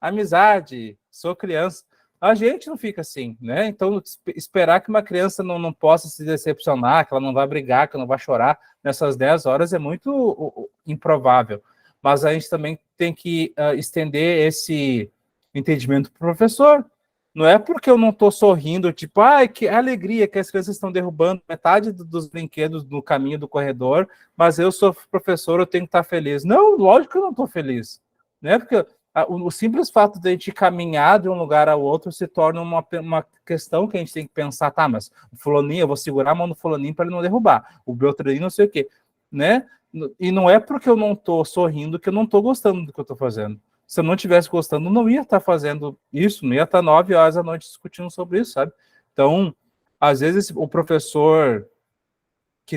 amizade, sou criança. A gente não fica assim, né? Então, esperar que uma criança não possa se decepcionar, que ela não vai brigar, que ela não vai chorar nessas 10 horas é muito improvável. Mas a gente também tem que estender esse entendimento para o professor. Não é porque eu não estou sorrindo, tipo, que alegria que as crianças estão derrubando metade dos brinquedos no caminho do corredor, mas eu sou professor, eu tenho que estar feliz. Não, lógico que eu não estou feliz, né? Porque o simples fato de a gente caminhar de um lugar ao outro se torna uma questão que a gente tem que pensar, tá, mas o fulaninho, eu vou segurar a mão do fulaninho para ele não derrubar, o Beltraninho não sei o quê, né? E não é porque eu não estou sorrindo que eu não estou gostando do que eu estou fazendo. Se eu não estivesse gostando, não ia estar fazendo isso, não ia estar 9 horas da noite discutindo sobre isso, sabe? Então, às vezes, o professor que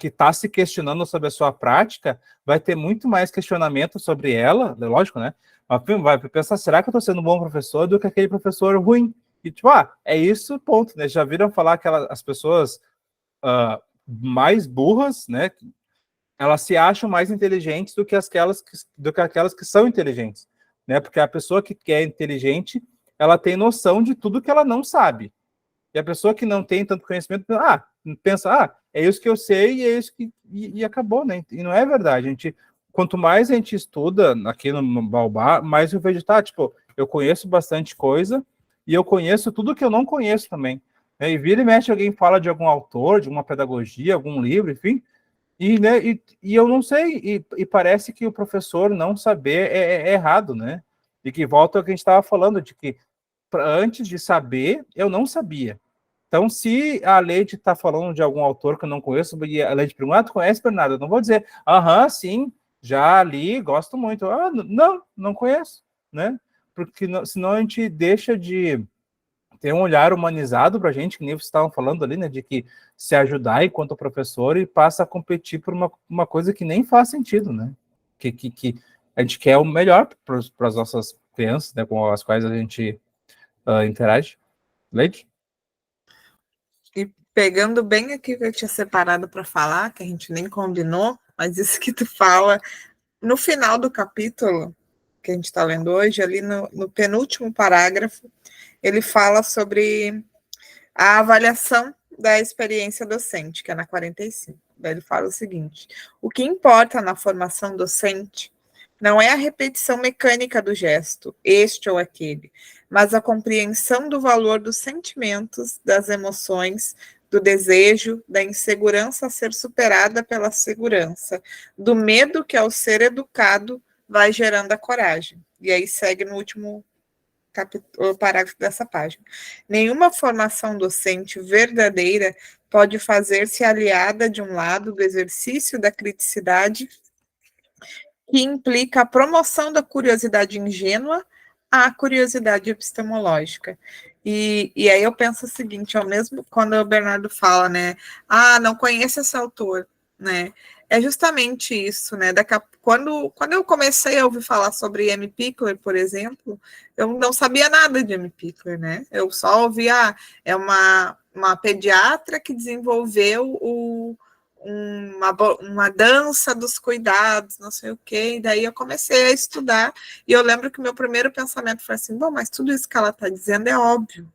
está se questionando sobre a sua prática, vai ter muito mais questionamento sobre ela, lógico, né? Vai pensar, será que eu estou sendo um bom professor do que aquele professor ruim? E tipo, é isso, ponto, né? Já viram falar que as pessoas mais burras, né? Elas se acham mais inteligentes do que aquelas que são inteligentes, né? Porque a pessoa que é inteligente, ela tem noção de tudo que ela não sabe. E a pessoa que não tem tanto conhecimento, pensa, é isso que eu sei e é isso que... E acabou, né? E não é verdade. Quanto mais a gente estuda aqui no Baobá, mais eu vejo, tipo, eu conheço bastante coisa e eu conheço tudo que eu não conheço também. Né? E vira e mexe, alguém fala de algum autor, de uma pedagogia, algum livro, enfim, e eu não sei, e parece que o professor não saber é errado, né? E que volta ao que a gente estava falando, de que antes de saber, eu não sabia. Então, se a Leide está falando de algum autor que eu não conheço, e a Leide pergunta, tu conhece, Bernardo? Eu não vou dizer, sim, já li, gosto muito. Não conheço, né? Porque senão a gente deixa de ter um olhar humanizado para a gente, que nem vocês estavam falando ali, né, de que se ajudar enquanto professor e passa a competir por uma coisa que nem faz sentido, né? Que a gente quer o melhor para as nossas crianças, né, com as quais a gente interage. Leite? E pegando bem aqui que eu tinha separado para falar, que a gente nem combinou, mas isso que tu fala, no final do capítulo que a gente está lendo hoje, ali no penúltimo parágrafo, ele fala sobre a avaliação da experiência docente, que é na 45. Daí ele fala o seguinte: o que importa na formação docente não é a repetição mecânica do gesto, este ou aquele, mas a compreensão do valor dos sentimentos, das emoções, do desejo, da insegurança a ser superada pela segurança, do medo que, ao ser educado, vai gerando a coragem. E aí segue no último o parágrafo dessa página. Nenhuma formação docente verdadeira pode fazer-se aliada, de um lado, do exercício da criticidade, que implica a promoção da curiosidade ingênua à curiosidade epistemológica. E aí eu penso o seguinte, ao mesmo quando o Bernardo fala, né, não conheço esse autor, né, é justamente isso, né, quando eu comecei a ouvir falar sobre M. Pickler, por exemplo, eu não sabia nada de M. Pickler, né, eu só ouvia, é uma pediatra que desenvolveu uma dança dos cuidados, não sei o quê, e daí eu comecei a estudar, e eu lembro que o meu primeiro pensamento foi assim, bom, mas tudo isso que ela está dizendo é óbvio,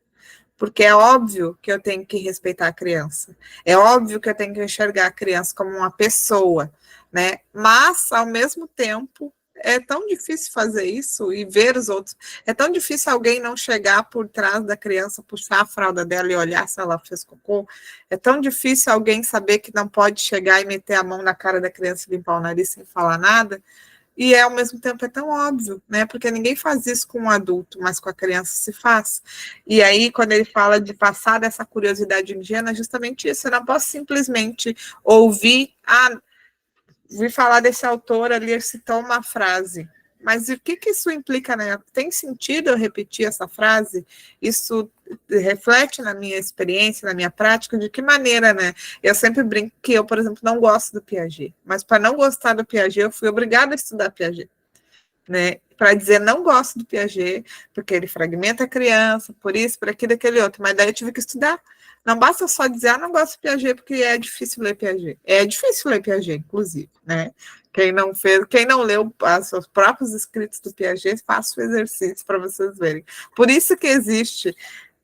porque é óbvio que eu tenho que respeitar a criança, é óbvio que eu tenho que enxergar a criança como uma pessoa, né, mas, ao mesmo tempo, é tão difícil fazer isso e ver os outros. É tão difícil alguém não chegar por trás da criança, puxar a fralda dela e olhar se ela fez cocô. É tão difícil alguém saber que não pode chegar e meter a mão na cara da criança e limpar o nariz sem falar nada. E, ao mesmo tempo, é tão óbvio, né? Porque ninguém faz isso com um adulto, mas com a criança se faz. E aí, quando ele fala de passar dessa curiosidade ingênua, é justamente isso. Eu não posso simplesmente ouvir... vi falar desse autor ali, ele citou uma frase, mas o que isso implica, né? Tem sentido eu repetir essa frase? Isso reflete na minha experiência, na minha prática? De que maneira, né? Eu sempre brinco que eu, por exemplo, não gosto do Piaget, mas para não gostar do Piaget, eu fui obrigada a estudar Piaget, né? para dizer não gosto do Piaget, porque ele fragmenta a criança, por isso, por aquilo, aquele outro. Mas daí eu tive que estudar. Não basta só dizer, não gosto do Piaget, porque é difícil ler Piaget. É difícil ler Piaget, inclusive, né? Quem não leu os próprios escritos do Piaget, faça o exercício para vocês verem. Por isso que existe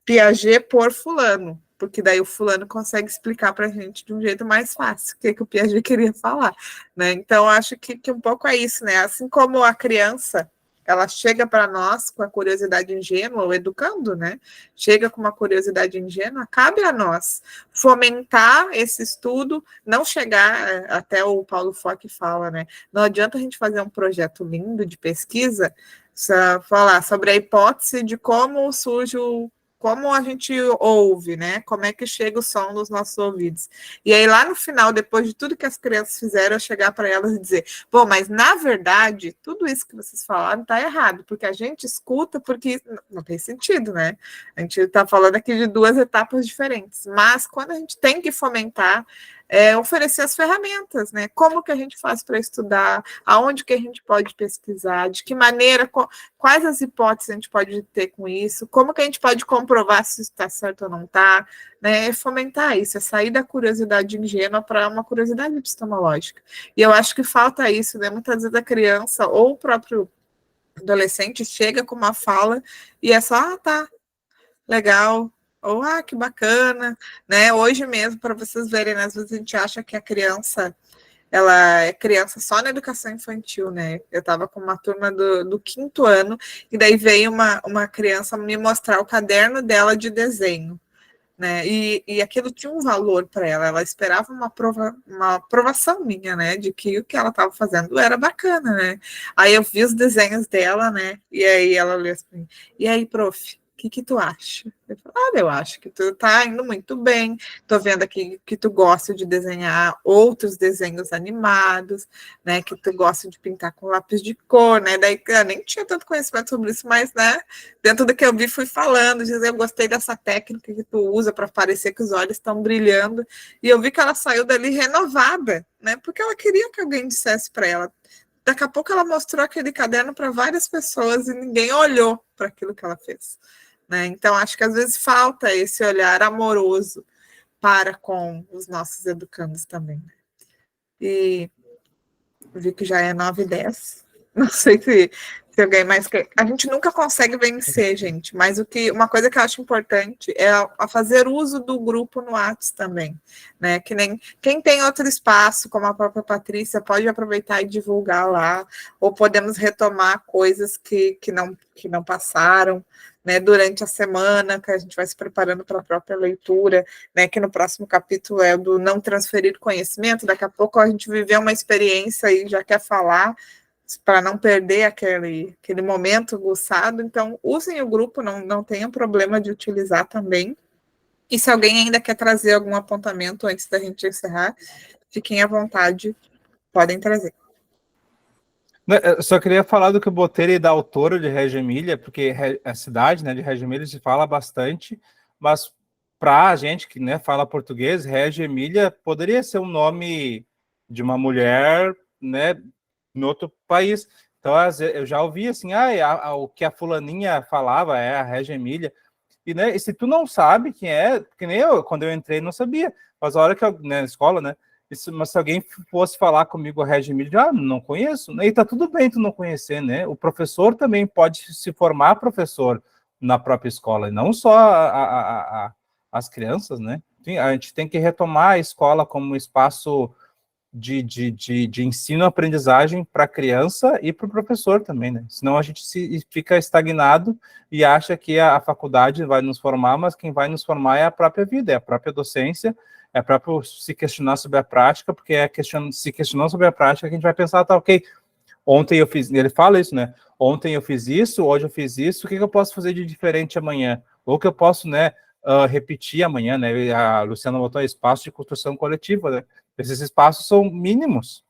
Piaget por fulano, porque daí o fulano consegue explicar para a gente de um jeito mais fácil o que o Piaget queria falar, né? Então, acho que um pouco é isso, né? Assim como a criança, ela chega para nós com a curiosidade ingênua, o educando, né? Chega com uma curiosidade ingênua, cabe a nós fomentar esse estudo, não chegar, até o Paulo Fock fala, né? Não adianta a gente fazer um projeto lindo de pesquisa, falar sobre a hipótese de como surge como a gente ouve, né? Como é que chega o som nos nossos ouvidos. E aí, lá no final, depois de tudo que as crianças fizeram, eu chegar para elas e dizer, bom, mas na verdade, tudo isso que vocês falaram está errado, porque a gente escuta porque não tem sentido, né? A gente está falando aqui de duas etapas diferentes, mas quando a gente tem que fomentar, oferecer as ferramentas, né? Como que a gente faz para estudar, aonde que a gente pode pesquisar, de que maneira, quais as hipóteses a gente pode ter com isso, como que a gente pode comprovar se isso está certo ou não está, né? É fomentar isso, é sair da curiosidade ingênua para uma curiosidade epistemológica. E eu acho que falta isso, né? Muitas vezes a criança ou o próprio adolescente chega com uma fala e é só, tá, legal, ou, que bacana, né? Hoje mesmo, para vocês verem, né? Às vezes a gente acha que a criança, ela é criança só na educação infantil, né? Eu estava com uma turma do 5º ano, e daí veio uma criança me mostrar o caderno dela de desenho, né? E aquilo tinha um valor para ela esperava uma aprovação minha, né? De que o que ela estava fazendo era bacana, né? Aí eu vi os desenhos dela, né? E aí ela olhou assim, e aí, prof, o que tu acha? Eu falei, eu acho que tu tá indo muito bem, tô vendo aqui que tu gosta de desenhar outros desenhos animados, né, que tu gosta de pintar com lápis de cor, né, daí eu nem tinha tanto conhecimento sobre isso, mas, né, dentro do que eu vi, fui falando, dizer, eu gostei dessa técnica que tu usa para parecer que os olhos estão brilhando, e eu vi que ela saiu dali renovada, né, porque ela queria que alguém dissesse para ela. Daqui a pouco ela mostrou aquele caderno para várias pessoas e ninguém olhou para aquilo que ela fez. Né? Então, acho que às vezes falta esse olhar amoroso para com os nossos educandos também. E vi que já é 9h10. Não sei se alguém mais quer. A gente nunca consegue vencer, gente, mas uma coisa que eu acho importante é a fazer uso do grupo no Whats também, né? Que nem quem tem outro espaço, como a própria Patrícia, pode aproveitar e divulgar lá, ou podemos retomar coisas que não passaram, né, durante a semana, que a gente vai se preparando para a própria leitura, né, que no próximo capítulo é do não transferir conhecimento, daqui a pouco a gente viveu uma experiência e já quer falar, para não perder aquele momento aguçado, então usem o grupo, não tenham problema de utilizar também, e se alguém ainda quer trazer algum apontamento antes da gente encerrar, fiquem à vontade, podem trazer. Eu só queria falar do que eu botei da autora de Reggio Emília, porque a cidade, né, de Reggio Emília se fala bastante, mas para a gente que, né, fala português, Reggio Emília poderia ser um nome de uma mulher, né, em outro país. Então, eu já ouvi assim, o que a fulaninha falava é a Reggio Emília. E, né, e se tu não sabe quem é, que nem eu, quando eu entrei, não sabia. Mas a hora que eu, né, na escola, né, mas se alguém fosse falar comigo a Reggio Emília, não conheço. E tá tudo bem tu não conhecer, né? O professor também pode se formar professor na própria escola, e não só as crianças, né? Enfim, a gente tem que retomar a escola como um espaço de ensino-aprendizagem para a criança e para o professor também, né? Senão a gente fica estagnado e acha que a faculdade vai nos formar, mas quem vai nos formar é a própria vida, é a própria docência, é próprio se questionar sobre a prática, porque se questionando sobre a prática que a gente vai pensar, tá, ok, ontem eu fiz, ele fala isso, né? Ontem eu fiz isso, hoje eu fiz isso, o que eu posso fazer de diferente amanhã? Ou que eu posso, né, repetir amanhã, né? A Luciana botou espaço de construção coletiva, né? Esses espaços são mínimos,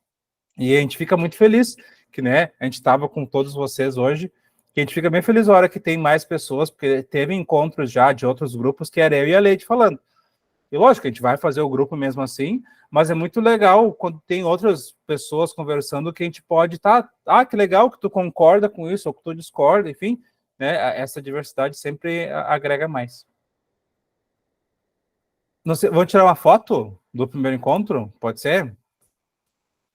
e a gente fica muito feliz que, né, a gente estava com todos vocês hoje, que a gente fica bem feliz na hora que tem mais pessoas, porque teve encontros já de outros grupos que era eu e a Leide falando. E lógico, a gente vai fazer o grupo mesmo assim, mas é muito legal quando tem outras pessoas conversando que a gente pode estar, que legal que tu concorda com isso, ou que tu discorda, enfim, né? Essa diversidade sempre agrega mais. Não sei, vamos tirar uma foto do primeiro encontro? Pode ser?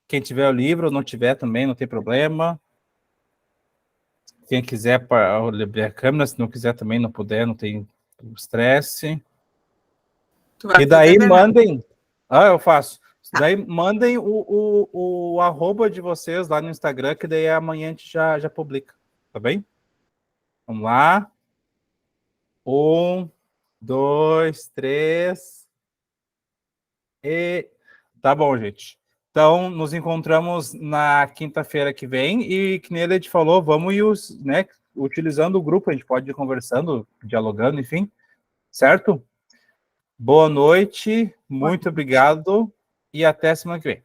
Quem tiver o livro, não tiver também, não tem problema. Quem quiser liberar a câmera, se não quiser também, não puder, não tem estresse. E daí mandem... eu faço. Daí mandem o arroba de vocês lá no Instagram, que daí amanhã a gente já publica. Tá bem? Vamos lá. 1, 2, 3. E... Tá bom, gente. Então, nos encontramos na quinta-feira que vem e, que nem a Lede falou, vamos né, utilizando o grupo, a gente pode ir conversando, dialogando, enfim. Certo? Boa noite, muito obrigado e até semana que vem.